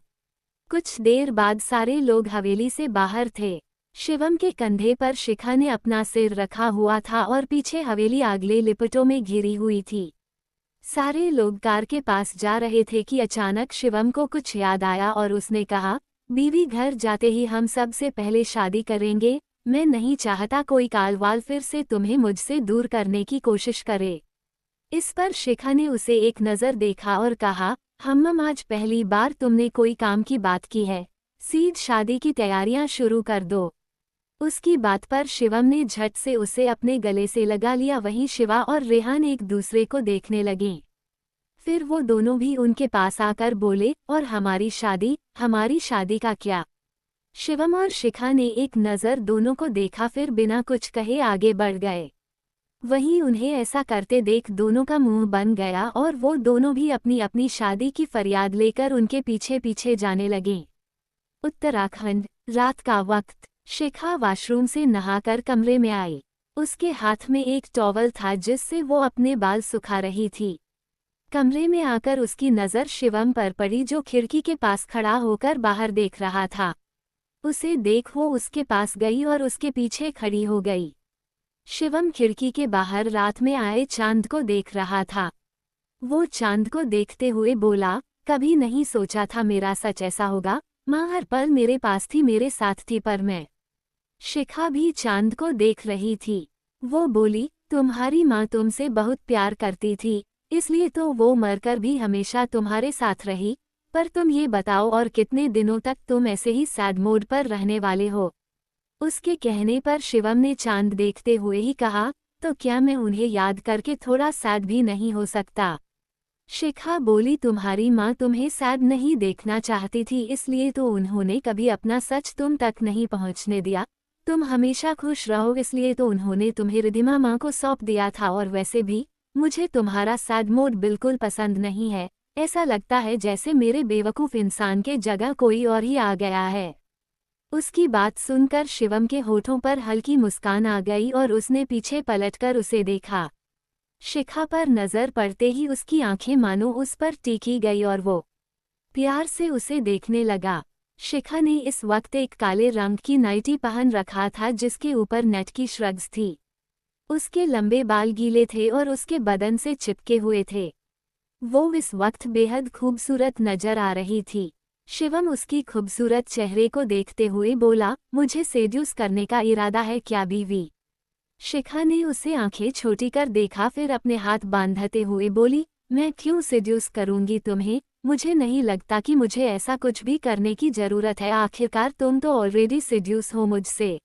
कुछ देर बाद सारे लोग हवेली से बाहर थे। शिवम के कंधे पर शिखा ने अपना सिर रखा हुआ था और पीछे हवेली आगले लिपटों में घिरी हुई थी। सारे लोग कार के पास जा रहे थे कि अचानक शिवम को कुछ याद आया और उसने कहा, बीवी घर जाते ही हम सबसे पहले शादी करेंगे। मैं नहीं चाहता कोई कालवाल फिर से तुम्हें मुझसे दूर करने की कोशिश करे। इस पर शिखा ने उसे एक नज़र देखा और कहा, हम्मम आज पहली बार तुमने कोई काम की बात की है, सीध शादी की तैयारियां शुरू कर दो। उसकी बात पर शिवम ने झट से उसे अपने गले से लगा लिया। वहीं शिवा और रेहान एक दूसरे को देखने लगे। फिर वो दोनों भी उनके पास आकर बोले, और हमारी शादी का क्या। शिवम और शिखा ने एक नज़र दोनों को देखा, फिर बिना कुछ कहे आगे बढ़ गए। वहीं उन्हें ऐसा करते देख दोनों का मुंह बन गया और वो दोनों भी अपनी अपनी शादी की फरियाद लेकर उनके पीछे पीछे जाने लगे। उत्तराखंड, रात का वक्त। शिखा वॉशरूम से नहाकर कमरे में आई। उसके हाथ में एक टॉवल था जिससे वो अपने बाल सुखा रही थी। कमरे में आकर उसकी नज़र शिवम पर पड़ी जो खिड़की के पास खड़ा होकर बाहर देख रहा था। उसे देख वो उसके पास गई और उसके पीछे खड़ी हो गई। शिवम खिड़की के बाहर रात में आए चांद को देख रहा था। वो चांद को देखते हुए बोला, कभी नहीं सोचा था मेरा सच ऐसा होगा। माँ हर पल मेरे पास थी, मेरे साथ थी, पर मैं। शिखा भी चांद को देख रही थी। वो बोली, तुम्हारी माँ तुमसे बहुत प्यार करती थी, इसलिए तो वो मरकर भी हमेशा तुम्हारे साथ रही। पर तुम ये बताओ, और कितने दिनों तक तुम ऐसे ही सैड मोड पर रहने वाले हो। उसके कहने पर शिवम ने चांद देखते हुए ही कहा, तो क्या मैं उन्हें याद करके थोड़ा सैड भी नहीं हो सकता। शिखा बोली, तुम्हारी माँ तुम्हें सैड नहीं देखना चाहती थी, इसलिए तो उन्होंने कभी अपना सच तुम तक नहीं पहुँचने दिया। तुम हमेशा खुश रहो इसलिए तो उन्होंने तुम्हें रिधिमा माँ को सौंप दिया था। और वैसे भी मुझे तुम्हारा सैड मोड बिल्कुल पसंद नहीं है। ऐसा लगता है जैसे मेरे बेवकूफ़ इंसान के जगह कोई और ही आ गया है। उसकी बात सुनकर शिवम के होठों पर हल्की मुस्कान आ गई और उसने पीछे पलटकर उसे देखा। शिखा पर नज़र पड़ते ही उसकी आंखें मानो उस पर टिकी गई और वो प्यार से उसे देखने लगा। शिखा ने इस वक्त एक काले रंग की नाइटी पहन रखा था जिसके ऊपर नेट की श्रग्स थी। उसके लंबे बाल गीले थे और उसके बदन से चिपके हुए थे। वो इस वक्त बेहद खूबसूरत नजर आ रही थी। शिवम उसकी खूबसूरत चेहरे को देखते हुए बोला, मुझे सेड्यूस करने का इरादा है क्या बीवी। शिखा ने उसे आंखें छोटी कर देखा, फिर अपने हाथ बांधते हुए बोली, मैं क्यों सेड्यूस करूंगी तुम्हें, मुझे नहीं लगता कि मुझे ऐसा कुछ भी करने की जरूरत है, आखिरकार तुम तो ऑलरेडी सेड्यूस हो मुझसे।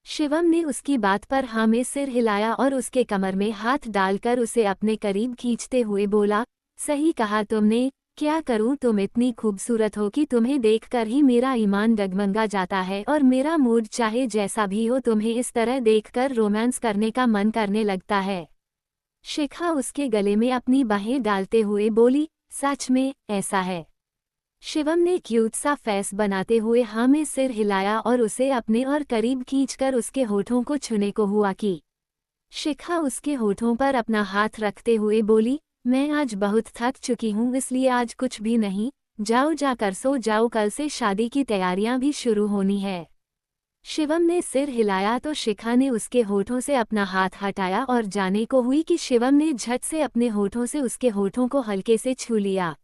शिवम ने उसकी बात पर हाँ में सिर हिलाया और उसके कमर में हाथ डालकर उसे अपने करीब खींचते हुए बोला, सही कहा तुमने, क्या करूं, तुम इतनी खूबसूरत हो कि तुम्हें देखकर ही मेरा ईमान डगमगा जाता है और मेरा मूड चाहे जैसा भी हो तुम्हें इस तरह देखकर रोमांस करने का मन करने लगता है। शिखा उसके गले में अपनी बाहें डालते हुए बोली, सच में ऐसा है। शिवम ने क्यूट सा फेस बनाते हुए हाँ में सिर हिलाया और उसे अपने और करीब खींचकर उसके होठों को छूने को हुआ कि शिखा उसके होठों पर अपना हाथ रखते हुए बोली, मैं आज बहुत थक चुकी हूँ, इसलिए आज कुछ भी नहीं, जाओ जाकर सो जाओ, कल से शादी की तैयारियां भी शुरू होनी है। शिवम ने सिर हिलाया तो शिखा ने उसके होठों से अपना हाथ हटाया और जाने को हुई कि शिवम ने झट से अपने होठों से उसके होठों को हल्के से छू लिया।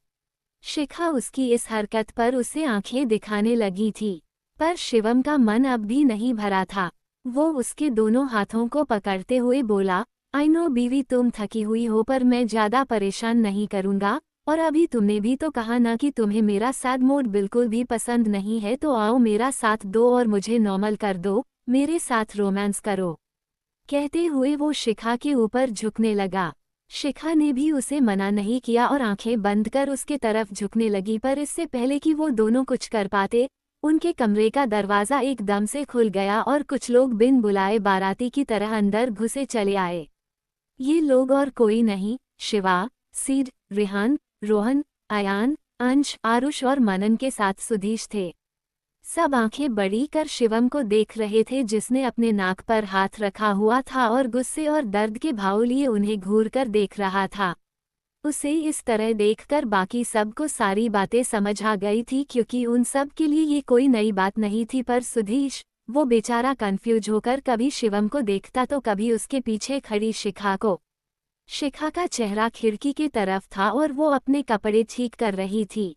शिखा उसकी इस हरकत पर उसे आंखें दिखाने लगी थी, पर शिवम का मन अब भी नहीं भरा था। वो उसके दोनों हाथों को पकड़ते हुए बोला, आई नो बीवी, तुम थकी हुई हो पर मैं ज्यादा परेशान नहीं करूंगा, और अभी तुमने भी तो कहा ना कि तुम्हें मेरा सैड मोड बिल्कुल भी पसंद नहीं है, तो आओ मेरा साथ दो और मुझे नॉर्मल कर दो, मेरे साथ रोमांस करो। कहते हुए वो शिखा के ऊपर झुकने लगा। शिखा ने भी उसे मना नहीं किया और आंखें बंद कर उसके तरफ झुकने लगी, पर इससे पहले कि वो दोनों कुछ कर पाते, उनके कमरे का दरवाज़ा एकदम से खुल गया और कुछ लोग बिन बुलाए बाराती की तरह अंदर घुसे चले आए। ये लोग और कोई नहीं, शिवा, सीड, रेहान, रोहन, अयान, अंश, आरुष और मनन के साथ सुधीश थे। सब आंखें बड़ी कर शिवम को देख रहे थे, जिसने अपने नाक पर हाथ रखा हुआ था और गुस्से और दर्द के भाव लिए उन्हें घूर कर देख रहा था। उसे इस तरह देखकर बाकी सबको सारी बातें समझ आ गई थी, क्योंकि उन सब के लिए ये कोई नई बात नहीं थी, पर सुधीश, वो बेचारा कंफ्यूज होकर कभी शिवम को देखता तो कभी उसके पीछे खड़ी शिखा को। शिखा का चेहरा खिड़की की तरफ था और वो अपने कपड़े ठीक कर रही थी।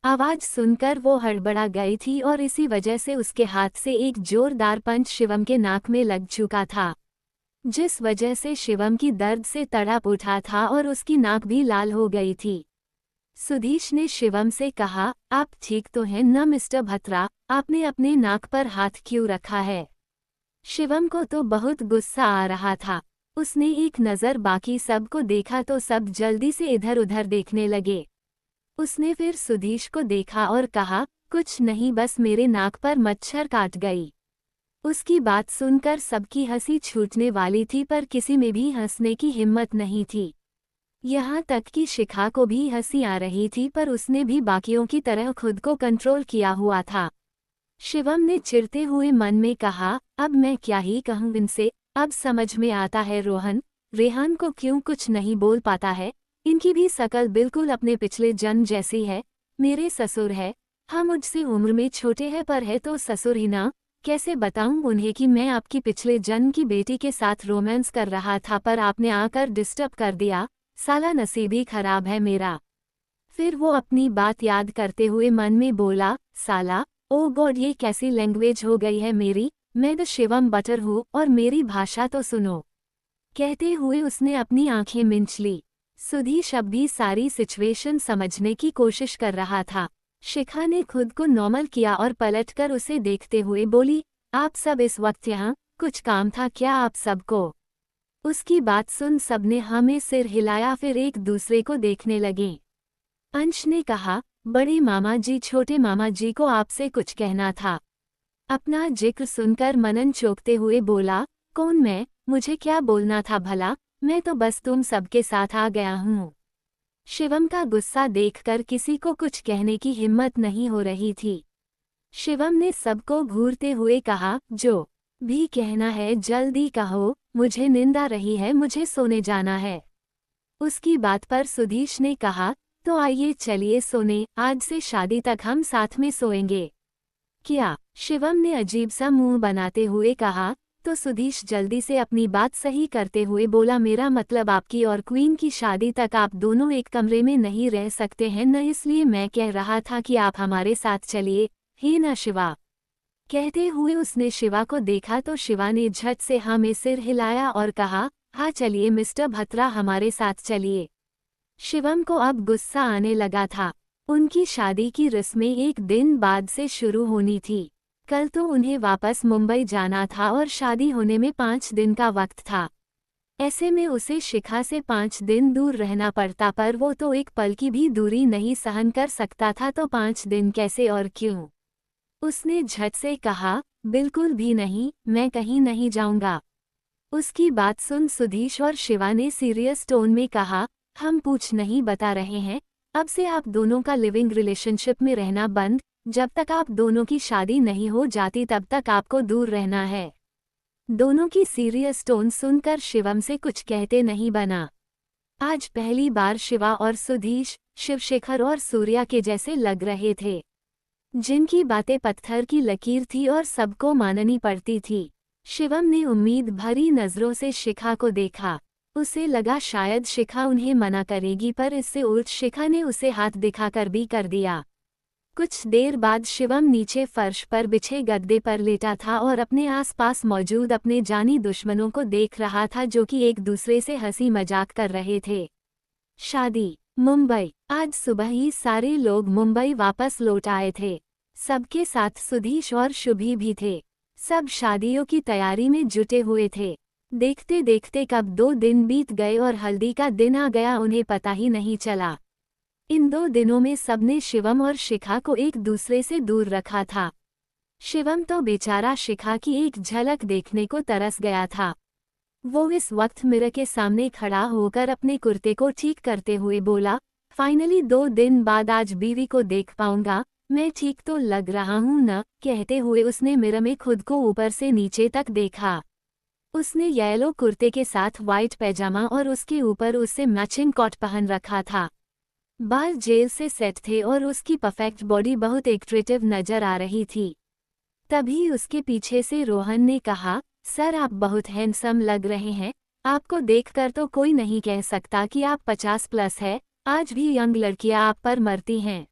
आवाज सुनकर वो हड़बड़ा गई थी और इसी वजह से उसके हाथ से एक जोरदार पंच शिवम के नाक में लग चुका था, जिस वजह से शिवम की दर्द से तड़प उठा था और उसकी नाक भी लाल हो गई थी। सुधीश ने शिवम से कहा, आप ठीक तो हैं न मिस्टर भत्रा, आपने अपने नाक पर हाथ क्यों रखा है? शिवम को तो बहुत गुस्सा आ रहा था। उसने एक नज़र बाकी सबको देखा तो सब जल्दी से इधर उधर देखने लगे। उसने फिर सुधीश को देखा और कहा, कुछ नहीं, बस मेरे नाक पर मच्छर काट गई। उसकी बात सुनकर सबकी हंसी छूटने वाली थी, पर किसी में भी हंसने की हिम्मत नहीं थी। यहाँ तक कि शिखा को भी हंसी आ रही थी, पर उसने भी बाकियों की तरह खुद को कंट्रोल किया हुआ था। शिवम ने चिढ़ते हुए मन में कहा, अब मैं क्या ही कहूँ इनसे, अब समझ में आता है रोहन, रेहान को क्यों कुछ नहीं बोल पाता है। इनकी भी शकल बिल्कुल अपने पिछले जन्म जैसी है। मेरे ससुर है, हाँ मुझसे उम्र में छोटे हैं पर है तो ससुर ही ना। कैसे बताऊं उन्हें कि मैं आपकी पिछले जन्म की बेटी के साथ रोमांस कर रहा था, पर आपने आकर डिस्टर्ब कर दिया। साला नसीब ही खराब है मेरा। फिर वो अपनी बात याद करते हुए मन में बोला, साला, ओ गॉड, ये कैसी लैंग्वेज हो गई है मेरी। मैं द शिवम बटर हूँ और मेरी भाषा तो सुनो। कहते हुए उसने अपनी आंखें मिंच ली। सुधीश अब भी सारी सिचुएशन समझने की कोशिश कर रहा था। शिखा ने खुद को नॉर्मल किया और पलटकर उसे देखते हुए बोली, आप सब इस वक्त यहाँ, कुछ काम था क्या आप सबको? उसकी बात सुन सबने हमें सिर हिलाया, फिर एक दूसरे को देखने लगे। अंश ने कहा, बड़े मामा जी, छोटे मामा जी को आपसे कुछ कहना था। अपना जिक्र सुनकर मनन चौंकते हुए बोला, कौन मैं? मुझे क्या बोलना था भला? मैं तो बस तुम सबके साथ आ गया हूँ। शिवम का गुस्सा देखकर किसी को कुछ कहने की हिम्मत नहीं हो रही थी। शिवम ने सबको घूरते हुए कहा, जो भी कहना है जल्दी कहो, मुझे नींद आ रही है, मुझे सोने जाना है। उसकी बात पर सुधीश ने कहा, तो आइए चलिए सोने, आज से शादी तक हम साथ में सोएंगे। क्या? शिवम ने अजीब सा मुंह बनाते हुए कहा। तो सुधीश जल्दी से अपनी बात सही करते हुए बोला, मेरा मतलब आपकी और क्वीन की शादी तक आप दोनों एक कमरे में नहीं रह सकते हैं न, इसलिए मैं कह रहा था कि आप हमारे साथ चलिए, हे ना शिवा। कहते हुए उसने शिवा को देखा तो शिवा ने झट से हाँ में सिर हिलाया और कहा, हाँ चलिए मिस्टर भत्रा, हमारे साथ चलिए। शिवम को अब गुस्सा आने लगा था। उनकी शादी की रस्में एक दिन बाद से शुरू होनी थी। कल तो उन्हें वापस मुंबई जाना था और शादी होने में 5 दिन का वक्त था। ऐसे में उसे शिखा से 5 दिन दूर रहना पड़ता, पर वो तो एक पल की भी दूरी नहीं सहन कर सकता था, तो 5 दिन कैसे और क्यों? उसने झट से कहा, बिल्कुल भी नहीं, मैं कहीं नहीं जाऊंगा। उसकी बात सुन सुधीश और शिवा ने सीरियस टोन में कहा, हम पूछ नहीं बता रहे हैं, अब से आप दोनों का लिविंग रिलेशनशिप में रहना बंद। जब तक आप दोनों की शादी नहीं हो जाती तब तक आपको दूर रहना है। दोनों की सीरियस टोन सुनकर शिवम से कुछ कहते नहीं बना। आज पहली बार शिवा और सुधीश शिवशेखर और सूर्या के जैसे लग रहे थे, जिनकी बातें पत्थर की लकीर थी और सबको माननी पड़ती थी। शिवम ने उम्मीद भरी नजरों से शिखा को देखा। उसे लगा शायद शिखा उन्हें मना करेगी, पर इससे उल्ट शिखा ने उसे हाथ दिखाकर भी कर दिया। कुछ देर बाद शिवम नीचे फर्श पर बिछे गद्दे पर लेटा था और अपने आसपास मौजूद अपने जानी दुश्मनों को देख रहा था, जो कि एक दूसरे से हंसी मजाक कर रहे थे। शादी मुंबई। आज सुबह ही सारे लोग मुंबई वापस लौट आए थे। सबके साथ सुधीश और शुभी भी थे। सब शादियों की तैयारी में जुटे हुए थे। देखते देखते कब 2 दिन बीत गए और हल्दी का दिन आ गया, उन्हें पता ही नहीं चला। इन 2 दिनों में सबने शिवम और शिखा को एक दूसरे से दूर रखा था। शिवम तो बेचारा शिखा की एक झलक देखने को तरस गया था। वो इस वक्त मिरर के सामने खड़ा होकर अपने कुर्ते को ठीक करते हुए बोला, फाइनली 2 दिन बाद आज बीवी को देख पाऊंगा, मैं ठीक तो लग रहा हूं न? कहते हुए उसने मिरर में खुद को ऊपर से नीचे तक देखा। उसने येलो कुर्ते के साथ वाइट पैजामा और उसके ऊपर उससे मैचिंग कोट पहन रखा था। बाल जेल से सेट थे और उसकी परफेक्ट बॉडी बहुत एट्रैक्टिव नजर आ रही थी। तभी उसके पीछे से रोहन ने कहा, सर आप बहुत हैंडसम लग रहे हैं, आपको देखकर तो कोई नहीं कह सकता कि आप 50 प्लस है। आज भी यंग लड़कियां आप पर मरती हैं।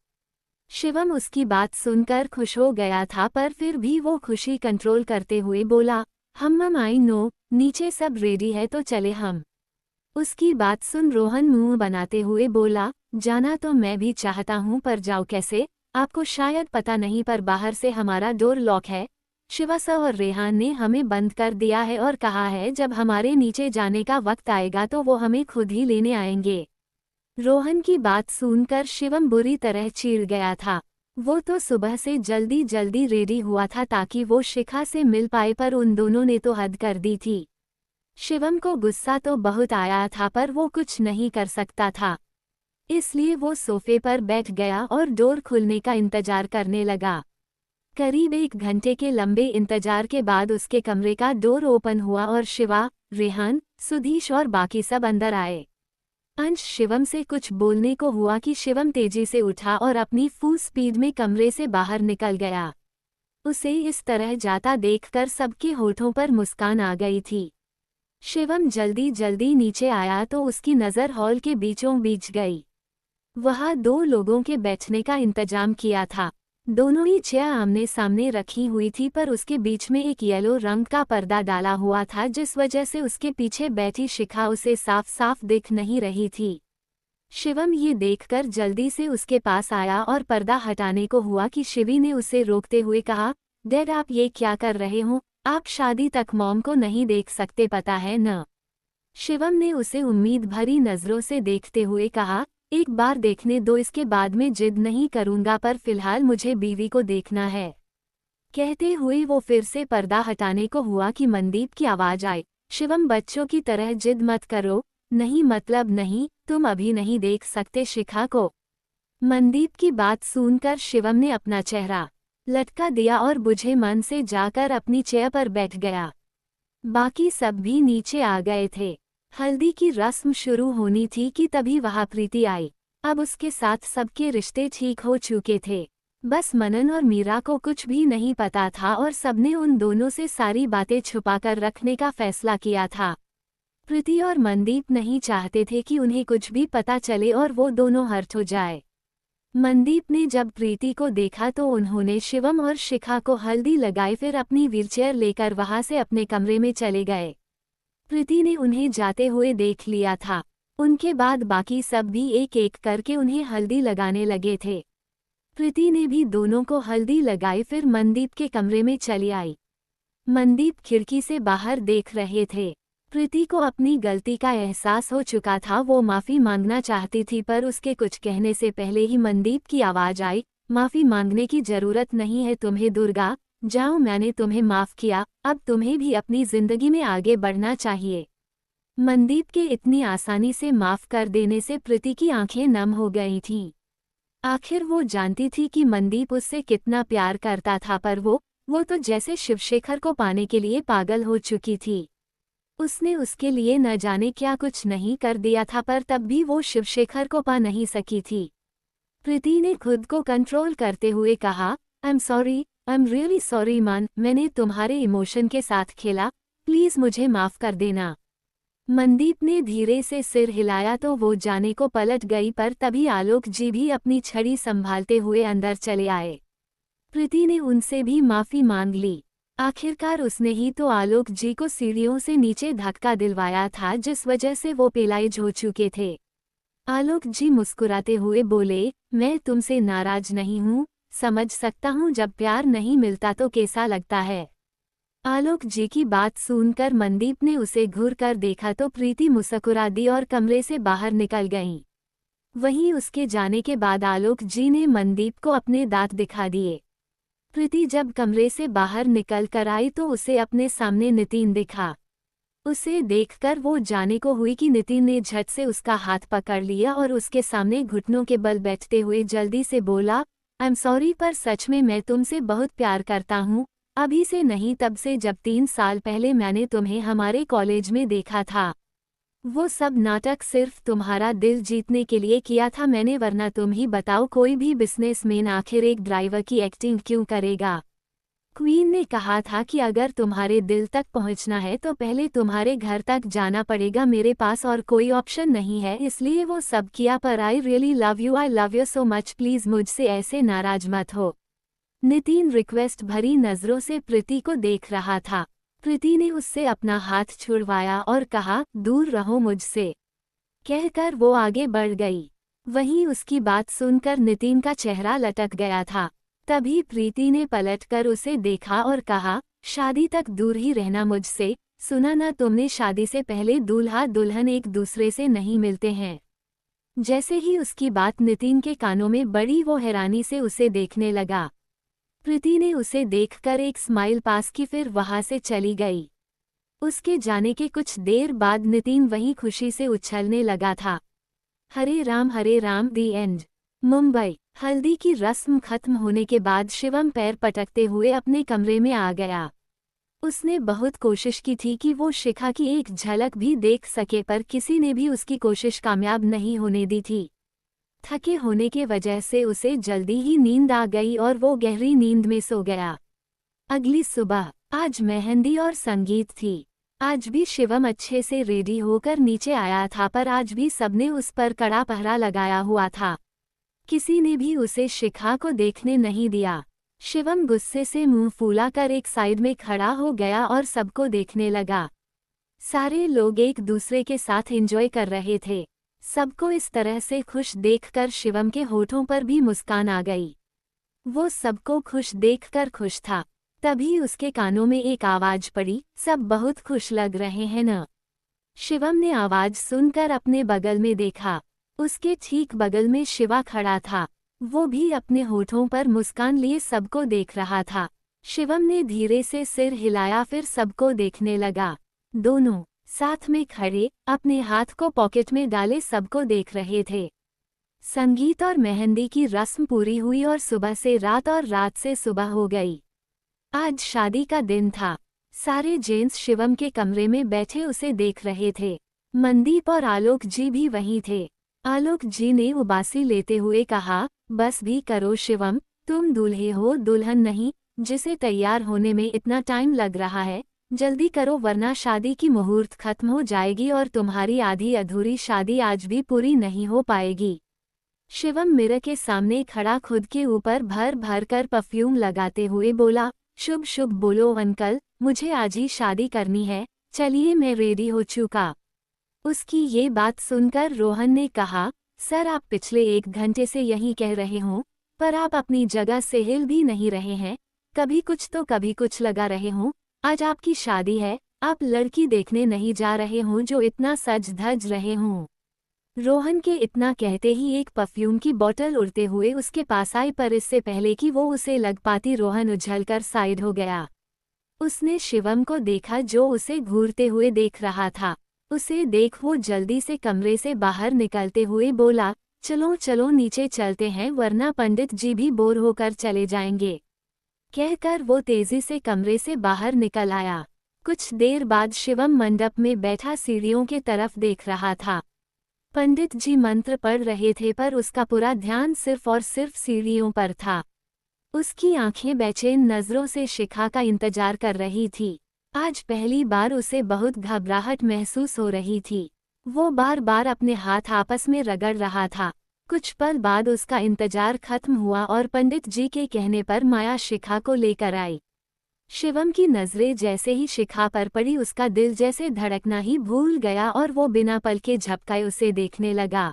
शिवम उसकी बात सुनकर खुश हो गया था, पर फिर भी वो खुशी कंट्रोल करते हुए बोला, हम आई नो, नीचे सब रेडी है तो चले हम। उसकी बात सुन रोहन मुंह बनाते हुए बोला, जाना तो मैं भी चाहता हूं, पर जाओ कैसे? आपको शायद पता नहीं, पर बाहर से हमारा डोर लॉक है। शिवा सर और रेहान ने हमें बंद कर दिया है और कहा है जब हमारे नीचे जाने का वक्त आएगा तो वो हमें खुद ही लेने आएंगे। रोहन की बात सुनकर शिवम बुरी तरह चीड़ गया था। वो तो सुबह से जल्दी जल्दी रेडी हुआ था ताकि वो शिखा से मिल पाए, पर उन दोनों ने तो हद कर दी थी। शिवम को गुस्सा तो बहुत आया था, पर वो कुछ नहीं कर सकता था। इसलिए वो सोफे पर बैठ गया और डोर खुलने का इंतजार करने लगा। करीब 1 घंटे के लंबे इंतजार के बाद उसके कमरे का डोर ओपन हुआ और शिवा, रेहान, सुधीश और बाकी सब अंदर आए। अंश शिवम से कुछ बोलने को हुआ कि शिवम तेजी से उठा और अपनी फुल स्पीड में कमरे से बाहर निकल गया। उसे इस तरह जाता देखकर सबके होठों पर मुस्कान आ गई थी। शिवम जल्दी जल्दी नीचे आया तो उसकी नज़र हॉल के बीचों बीच गई। वहाँ 2 लोगों के बैठने का इंतजाम किया था। दोनों ही चेयर आमने सामने रखी हुई थी, पर उसके बीच में एक येलो रंग का पर्दा डाला हुआ था, जिस वजह से उसके पीछे बैठी शिखा उसे साफ साफ दिख नहीं रही थी। शिवम ये देखकर जल्दी से उसके पास आया और पर्दा हटाने को हुआ कि शिवी ने उसे रोकते हुए कहा, डैड आप ये क्या कर रहे हो? आप शादी तक मॉम को नहीं देख सकते, पता है न? शिवम ने उसे उम्मीद भरी नजरों से देखते हुए कहा, एक बार देखने दो, इसके बाद में जिद नहीं करूंगा, पर फिलहाल मुझे बीवी को देखना है। कहते हुए वो फिर से पर्दा हटाने को हुआ कि मनदीप की आवाज आई, शिवम बच्चों की तरह जिद मत करो, नहीं मतलब नहीं, तुम अभी नहीं देख सकते शिखा को। मनदीप की बात सुनकर शिवम ने अपना चेहरा लटका दिया और बुझे मन से जाकर अपनी चेयर पर बैठ गया। बाकी सब भी नीचे आ गए थे। हल्दी की रस्म शुरू होनी थी कि तभी वहां प्रीति आई। अब उसके साथ सबके रिश्ते ठीक हो चुके थे। बस मनन और मीरा को कुछ भी नहीं पता था और सबने उन दोनों से सारी बातें छुपाकर रखने का फैसला किया था। प्रीति और मनदीप नहीं चाहते थे कि उन्हें कुछ भी पता चले और वो दोनों हर्ट हो जाए। मनदीप ने जब प्रीति को देखा तो उन्होंने शिवम और शिखा को हल्दी लगाई, फिर अपनी व्हीलचेयर लेकर वहां से अपने कमरे में चले गए। प्रीति ने उन्हें जाते हुए देख लिया था। उनके बाद बाकी सब भी एक एक करके उन्हें हल्दी लगाने लगे थे। प्रीति ने भी दोनों को हल्दी लगाई, फिर मनदीप के कमरे में चली आई। मनदीप खिड़की से बाहर देख रहे थे। प्रीति को अपनी गलती का एहसास हो चुका था। वो माफ़ी मांगना चाहती थी, पर उसके कुछ कहने से पहले ही मनदीप की आवाज़ आई, माफ़ी मांगने की ज़रूरत नहीं है तुम्हें दुर्गा, जाओ, मैंने तुम्हें माफ़ किया, अब तुम्हें भी अपनी ज़िंदगी में आगे बढ़ना चाहिए। मनदीप के इतनी आसानी से माफ़ कर देने से प्रीति की आंखें नम हो गई थीं। आखिर वो जानती थी कि मनदीप उससे कितना प्यार करता था, पर वो तो जैसे शिवशेखर को पाने के लिए पागल हो चुकी थी। उसने उसके लिए न जाने क्या कुछ नहीं कर दिया था, पर तब भी वो शिवशेखर को पा नहीं सकी थी। प्रीति ने खुद को कंट्रोल करते हुए कहा, आई एम रियली सॉरी मान, मैंने तुम्हारे इमोशन के साथ खेला, प्लीज़ मुझे माफ़ कर देना। मनदीप ने धीरे से सिर हिलाया तो वो जाने को पलट गई, पर तभी आलोक जी भी अपनी छड़ी संभालते हुए अंदर चले आए। प्रीति ने उनसे भी माफ़ी मांग ली। आखिरकार उसने ही तो आलोक जी को सीढ़ियों से नीचे धक्का दिलवाया था, जिस वजह से वो पेलाइज हो चुके थे। आलोक जी मुस्कुराते हुए बोले, मैं तुमसे नाराज नहीं हूँ, समझ सकता हूँ जब प्यार नहीं मिलता तो कैसा लगता है। आलोक जी की बात सुनकर मनदीप ने उसे घूर कर देखा तो प्रीति मुस्कुरा दी और कमरे से बाहर निकल गईं। वहीं उसके जाने के बाद आलोक जी ने मनदीप को अपने दांत दिखा दिए। प्रीति जब कमरे से बाहर निकल कर आई तो उसे अपने सामने नितिन दिखा। उसे देखकर वो जाने को हुई कि नितिन ने झट से उसका हाथ पकड़ लिया और उसके सामने घुटनों के बल बैठते हुए जल्दी से बोला, आई एम सॉरी, पर सच में मैं तुमसे बहुत प्यार करता हूँ, अभी से नहीं तब से जब 3 साल पहले मैंने तुम्हें हमारे कॉलेज में देखा था। वो सब नाटक सिर्फ तुम्हारा दिल जीतने के लिए किया था मैंने, वरना तुम ही बताओ कोई भी बिजनेसमैन आखिर एक ड्राइवर की एक्टिंग क्यों करेगा। क्वीन ने कहा था कि अगर तुम्हारे दिल तक पहुंचना है तो पहले तुम्हारे घर तक जाना पड़ेगा, मेरे पास और कोई ऑप्शन नहीं है, इसलिए वो सब किया, पर I really love you so much, please मुझसे ऐसे नाराज मत हो। नितिन रिक्वेस्ट भरी नज़रों से प्रीति को देख रहा था। प्रीति ने उससे अपना हाथ छुड़वाया और कहा, दूर रहो मुझसे, कहकर वो आगे बढ़ गई। वहीं उसकी बात सुनकर नितिन का चेहरा लटक गया था। तभी प्रीति ने पलटकर उसे देखा और कहा, शादी तक दूर ही रहना मुझसे, सुना ना तुमने, शादी से पहले दूल्हा दुल्हन एक दूसरे से नहीं मिलते हैं। जैसे ही उसकी बात नितिन के कानों में बड़ी वो हैरानी से उसे देखने लगा। प्रीति ने उसे देखकर एक स्माइल पास की, फिर वहां से चली गई। उसके जाने के कुछ देर बाद नितिन वहीं खुशी से उछलने लगा था। हरे राम दी एंड। मुंबई। हल्दी की रस्म खत्म होने के बाद शिवम पैर पटकते हुए अपने कमरे में आ गया। उसने बहुत कोशिश की थी कि वो शिखा की एक झलक भी देख सके, पर किसी ने भी उसकी कोशिश कामयाब नहीं होने दी थी। थके होने के वजह से उसे जल्दी ही नींद आ गई और वो गहरी नींद में सो गया। अगली सुबह आज मेहंदी और संगीत थी। आज भी शिवम अच्छे से रेडी होकर नीचे आया था, पर आज भी सबने उस पर कड़ा पहरा लगाया हुआ था। किसी ने भी उसे शिखा को देखने नहीं दिया। शिवम गुस्से से मुंह फुलाकर एक साइड में खड़ा हो गया और सबको देखने लगा। सारे लोग एक दूसरे के साथ एंजॉय कर रहे थे। सबको इस तरह से खुश देखकर शिवम के होठों पर भी मुस्कान आ गई। वो सबको खुश देखकर खुश था। तभी उसके कानों में एक आवाज पड़ी, सब बहुत खुश लग रहे हैं न। शिवम ने आवाज सुनकर अपने बगल में देखा। उसके ठीक बगल में शिवा खड़ा था। वो भी अपने होठों पर मुस्कान लिए सबको देख रहा था। शिवम ने धीरे से सिर हिलाया, फिर सबको देखने लगा। दोनों साथ में खड़े अपने हाथ को पॉकेट में डाले सबको देख रहे थे। संगीत और मेहंदी की रस्म पूरी हुई और सुबह से रात और रात से सुबह हो गई। आज शादी का दिन था। सारे जेंट्स शिवम के कमरे में बैठे उसे देख रहे थे। मनदीप और आलोक जी भी वहीं थे। आलोक जी ने उबासी लेते हुए कहा, बस भी करो शिवम, तुम दूल्हे हो दुल्हन नहीं, जिसे तैयार होने में इतना टाइम लग रहा है, जल्दी करो वरना शादी की मुहूर्त खत्म हो जाएगी और तुम्हारी आधी अधूरी शादी आज भी पूरी नहीं हो पाएगी। शिवम मिरर के सामने खड़ा खुद के ऊपर भर भर कर परफ्यूम लगाते हुए बोला, शुभ शुभ बोलो अंकल, मुझे आज ही शादी करनी है, चलिए मैं रेडी हो चुका। उसकी ये बात सुनकर रोहन ने कहा, सर आप पिछले 1 घंटे से यही कह रहे हो, पर आप अपनी जगह से हिल भी नहीं रहे हैं, कभी कुछ तो कभी कुछ लगा रहे हो। आज आपकी शादी है, आप लड़की देखने नहीं जा रहे हो जो इतना सज धज रहे हों। रोहन के इतना कहते ही एक परफ्यूम की बोतल उड़ते हुए उसके पास आई, पर इससे पहले कि वो उसे लग पाती रोहन उछलकर साइड हो गया। उसने शिवम को देखा जो उसे घूरते हुए देख रहा था। उसे देख वो जल्दी से कमरे से बाहर निकलते हुए बोला, चलो चलो नीचे चलते हैं वरना पंडित जी भी बोर होकर चले जाएंगे। कहकर वो तेजी से कमरे से बाहर निकल आया। कुछ देर बाद शिवम मंडप में बैठा सीढ़ियों के तरफ देख रहा था। पंडित जी मंत्र पढ़ रहे थे पर उसका पूरा ध्यान सिर्फ और सिर्फ सीढ़ियों पर था। उसकी आंखें बेचैन नजरों से शिखा का इंतजार कर रही थी। आज पहली बार उसे बहुत घबराहट महसूस हो रही थी। वो बार बार अपने हाथ आपस में रगड़ रहा था। कुछ पल बाद उसका इंतजार खत्म हुआ और पंडित जी के कहने पर माया शिखा को लेकर आई। शिवम की नजरें जैसे ही शिखा पर पड़ी उसका दिल जैसे धड़कना ही भूल गया और वो बिना पल के झपकाए उसे देखने लगा।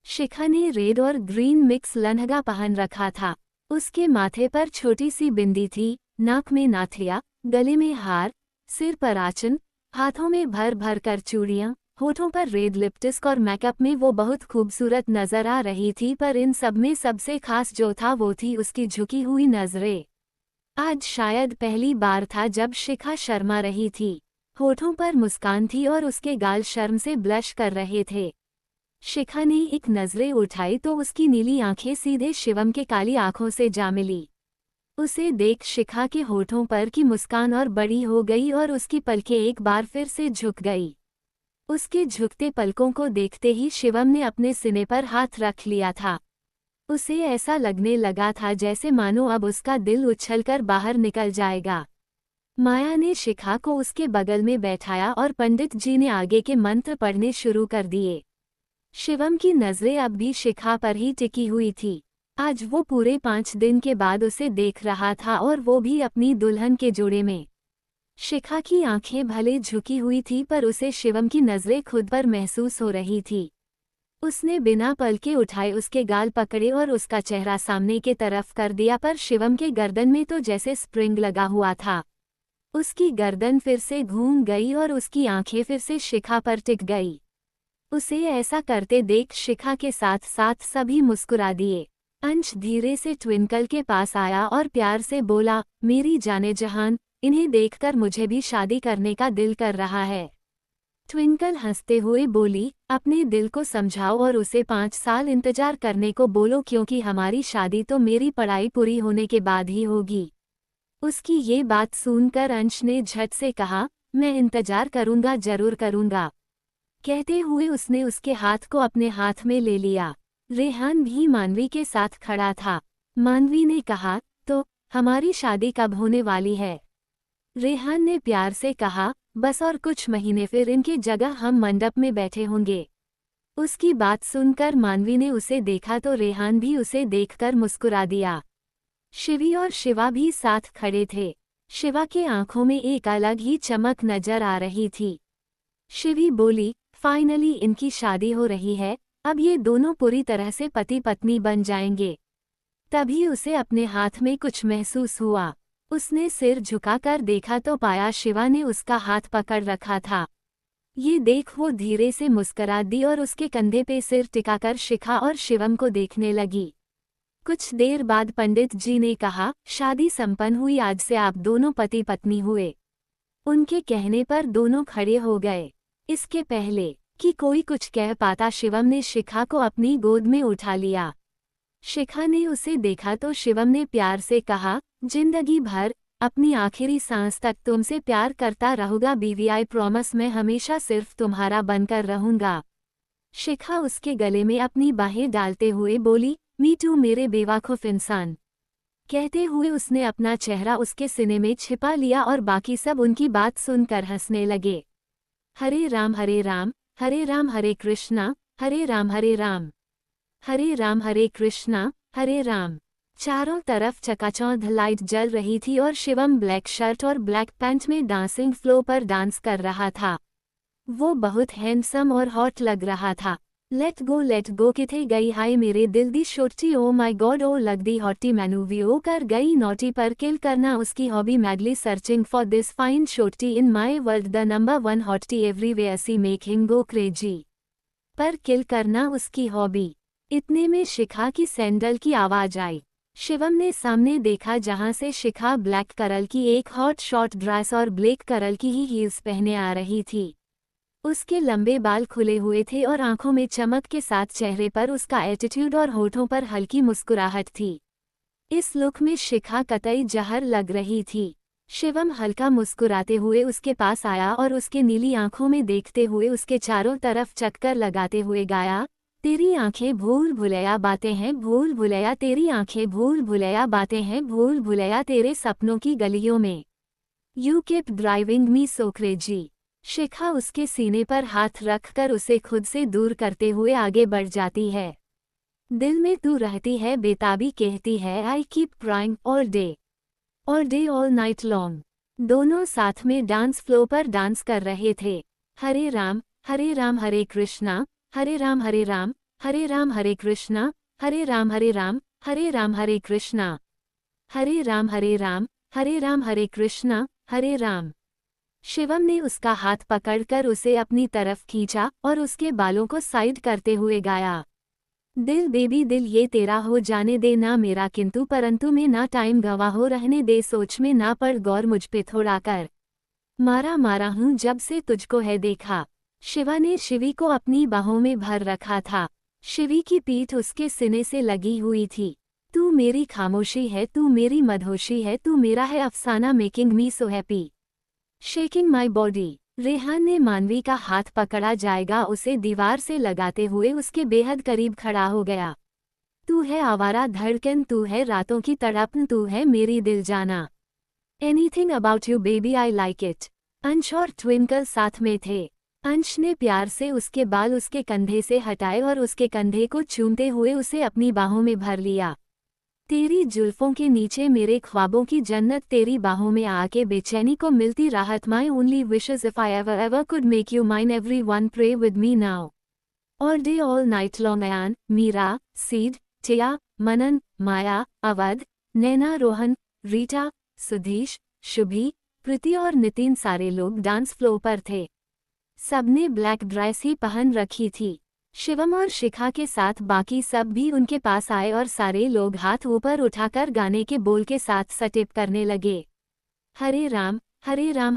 शिखा ने रेड और ग्रीन मिक्स लहंगा पहन रखा था। उसके माथे पर छोटी सी बिंदी थी, नाक में नाथिया, गले में हार, सिर पर आचन, हाथों में भर भर कर चूड़ियां, होठों पर रेड लिपस्टिक और मेकअप में वो बहुत खूबसूरत नजर आ रही थी। पर इन सब में सबसे खास जो था वो थी उसकी झुकी हुई नजरें। आज शायद पहली बार था जब शिखा शर्मा रही थी। होठों पर मुस्कान थी और उसके गाल शर्म से ब्लश कर रहे थे। शिखा ने एक नजरें उठाई तो उसकी नीली आंखें सीधे शिवम के काली आंखों से जा मिली। उसे देख शिखा के होठों पर की मुस्कान और बड़ी हो गई और उसकी पलकें एक बार फिर से झुक गई। उसके झुकते पलकों को देखते ही शिवम ने अपने सीने पर हाथ रख लिया था। उसे ऐसा लगने लगा था जैसे मानो अब उसका दिल उछलकर बाहर निकल जाएगा। माया ने शिखा को उसके बगल में बैठाया और पंडित जी ने आगे के मंत्र पढ़ने शुरू कर दिए। शिवम की नजरें अब भी शिखा पर ही टिकी हुई थी। आज वो पूरे 5 दिन के बाद उसे देख रहा था और वो भी अपनी दुल्हन के जोड़े में। शिखा की आंखें भले झुकी हुई थी पर उसे शिवम की नजरें खुद पर महसूस हो रही थी। उसने बिना पलके उठाए उसके गाल पकड़े और उसका चेहरा सामने के तरफ कर दिया, पर शिवम के गर्दन में तो जैसे स्प्रिंग लगा हुआ था। उसकी गर्दन फिर से घूम गई और उसकी आंखें फिर से शिखा पर टिक गई। उसे ऐसा करते देख शिखा के साथ साथ सभी मुस्कुरा दिए। अंश धीरे से ट्विंकल के पास आया और प्यार से बोला, मेरी जाने जहान, इन्हें देखकर मुझे भी शादी करने का दिल कर रहा है। ट्विंकल हंसते हुए बोली, अपने दिल को समझाओ और उसे 5 साल इंतजार करने को बोलो क्योंकि हमारी शादी तो मेरी पढ़ाई पूरी होने के बाद ही होगी। उसकी ये बात सुनकर अंश ने झट से कहा, मैं इंतजार करूंगा, जरूर करूंगा। कहते हुए उसने उसके हाथ को अपने हाथ में ले लिया। रेहान भी मानवी के साथ खड़ा था। मानवी ने कहा, तो हमारी शादी कब होने वाली है? रेहान ने प्यार से कहा, बस और कुछ महीने फिर इनकी जगह हम मंडप में बैठे होंगे। उसकी बात सुनकर मानवी ने उसे देखा तो रेहान भी उसे देखकर मुस्कुरा दिया। शिवी और शिवा भी साथ खड़े थे। शिवा के आंखों में एक अलग ही चमक नजर आ रही थी। शिवी बोली, फाइनली इनकी शादी हो रही है, अब ये दोनों पूरी तरह से पति पत्नी बन जाएंगे। तभी उसे अपने हाथ में कुछ महसूस हुआ। उसने सिर झुकाकर देखा तो पाया शिवा ने उसका हाथ पकड़ रखा था। ये देख वो धीरे से मुस्कुरा दी और उसके कंधे पे सिर टिकाकर शिखा और शिवम को देखने लगी। कुछ देर बाद पंडित जी ने कहा, शादी संपन्न हुई, आज से आप दोनों पति पत्नी हुए। उनके कहने पर दोनों खड़े हो गए। इसके पहले कि कोई कुछ कह पाता शिवम ने शिखा को अपनी गोद में उठा लिया। शिखा ने उसे देखा तो शिवम ने प्यार से कहा, जिंदगी भर, अपनी आखिरी सांस तक तुमसे प्यार करता रहूंगा बीवी, आई प्रॉमिस, मैं हमेशा सिर्फ तुम्हारा बनकर रहूंगा। शिखा उसके गले में अपनी बाहें डालते हुए बोली, मी टू मेरे बेवकूफ इंसान। कहते हुए उसने अपना चेहरा उसके सीने में छिपा लिया और बाकी सब उनकी बात सुनकर हंसने लगे। हरे राम हरे राम, हरे राम हरे कृष्णा, हरे राम हरे राम। हरे राम हरे कृष्णा हरे राम। चारों तरफ चकाचौंध लाइट जल रही थी और शिवम ब्लैक शर्ट और ब्लैक पैंट में डांसिंग फ्लोर पर डांस कर रहा था। वो बहुत हैंडसम और हॉट लग रहा था। लेट गो किथे गई हाय मेरे दिल दी छोटी ओ माय गॉड ओ लग दी हॉटी मैनू भी ओ कर गई नोटी पर किल करना उसकी hobby madly searching for this fine छोटी in my world the number 1 hottie everywhere see make him go crazy. पर किल करना उसकी हॉबी। इतने में शिखा की सैंडल की आवाज आई। शिवम ने सामने देखा जहां से शिखा ब्लैक कलर की एक हॉट शॉर्ट ड्रेस और ब्लैक कलर की ही हील्स पहने आ रही थी। उसके लंबे बाल खुले हुए थे और आंखों में चमक के साथ चेहरे पर उसका एटीट्यूड और होठों पर हल्की मुस्कुराहट थी। इस लुक में शिखा कतई जहर लग रही थी। शिवम हल्का मुस्कुराते हुए उसके पास आया और उसके नीली आंखों में देखते हुए उसके चारों तरफ चक्कर लगाते हुए गाया, तेरी आंखें भूल भुलैया बातें हैं भूल भुलैया तेरी आंखें भूल भुलैया बातें हैं भूल भुलैया तेरे सपनों की गलियों में। You keep driving me so crazy. Shikha उसके सीने पर हाथ रखकर उसे खुद से दूर करते हुए आगे बढ़ जाती है। दिल में तू रहती है बेताबी कहती है I keep crying all day all night long. दोनों साथ में डांस फ्लोर पर डांस कर रहे थे। हरे राम हरे कृष्णा हरे राम हरे राम हरे राम हरे कृष्णा हरे राम हरे राम हरे राम हरे कृष्णा हरे राम हरे राम हरे राम हरे कृष्णा हरे राम। शिवम ने उसका हाथ पकड़कर उसे अपनी तरफ खींचा और उसके बालों को साइड करते हुए गाया, दिल बेबी दिल ये तेरा हो जाने दे ना मेरा किंतु परंतु में ना टाइम गवा हो रहने दे सोच में ना पड़ गौर मुझ पे थोड़ा कर मारा हूँ जब से तुझको है देखा। शिवा ने शिवी को अपनी बाहों में भर रखा था। शिवी की पीठ उसके सीने से लगी हुई थी। तू मेरी खामोशी है तू मेरी मदहोशी है तू मेरा है अफसाना making me so happy shaking my body. Rehan ने मानवी का हाथ पकड़ा जाएगा उसे दीवार से लगाते हुए उसके बेहद करीब खड़ा हो गया। तू है आवारा धड़कन तू है रातों की तड़पन तू है मेरी दिल जाना। Anything about you baby I like it. अंश और ट्विंकल साथ में थे। अंश ने प्यार से उसके बाल उसके कंधे से हटाए और उसके कंधे को चूमते हुए उसे अपनी बाहों में भर लिया। तेरी जुल्फों के नीचे मेरे ख्वाबों की जन्नत तेरी बाहों में आके बेचैनी को मिलती राहत my only wishes if I ever could make you mine every one pray with me now all day all night long. Ayaan, Meera, Sid, Tia, Manan, Maya, Awadh, Naina, Rohan, Rita, Sudhish, Shubhi, Preeti और नितिन सारे लोग डांस फ्लोर पर थे। सबने ब्लैक ड्रेस ही पहन रखी थी। शिवम और शिखा के साथ बाकी सब भी उनके पास आए और सारे लोग हाथ ऊपर उठाकर गाने के बोल के साथ स्टेप करने लगे। हरे राम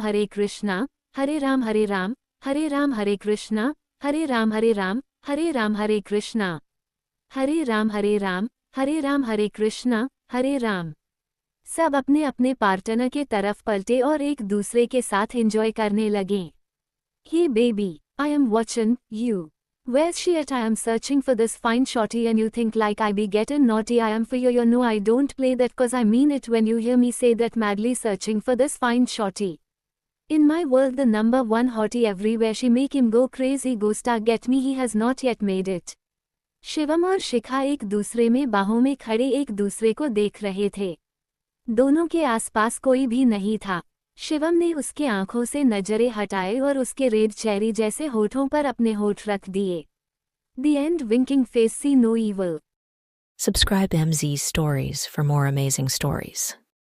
हरे कृष्णा हरे राम हरे राम हरे राम हरे कृष्णा हरे राम हरे राम हरे राम हरे कृष्णा हरे राम हरे राम हरे राम हरे कृष्णा हरे राम। सब अपने अपने पार्टनर के तरफ पलटे और एक दूसरे के साथ एंजॉय करने लगे। Hey baby, I am watching you. Where's she at? I am searching for this fine shorty and you think like I be getting naughty. I am for you, you know I don't play that cause I mean it when you hear me say that madly searching for this fine shorty. In my world the number 1 hottie everywhere she make him go crazy go star get me he has not yet made it. Shivam और शिखा एक दूसरे में बाहों में खड़े एक दूसरे को देख रहे थे। दोनों के आसपास कोई भी नहीं था। शिवम ने उसके आंखों से नजरें हटाए और उसके रेड चेरी जैसे होठों पर अपने होठ रख दिए। The end winking face see no evil. Subscribe MZ Stories for more amazing stories.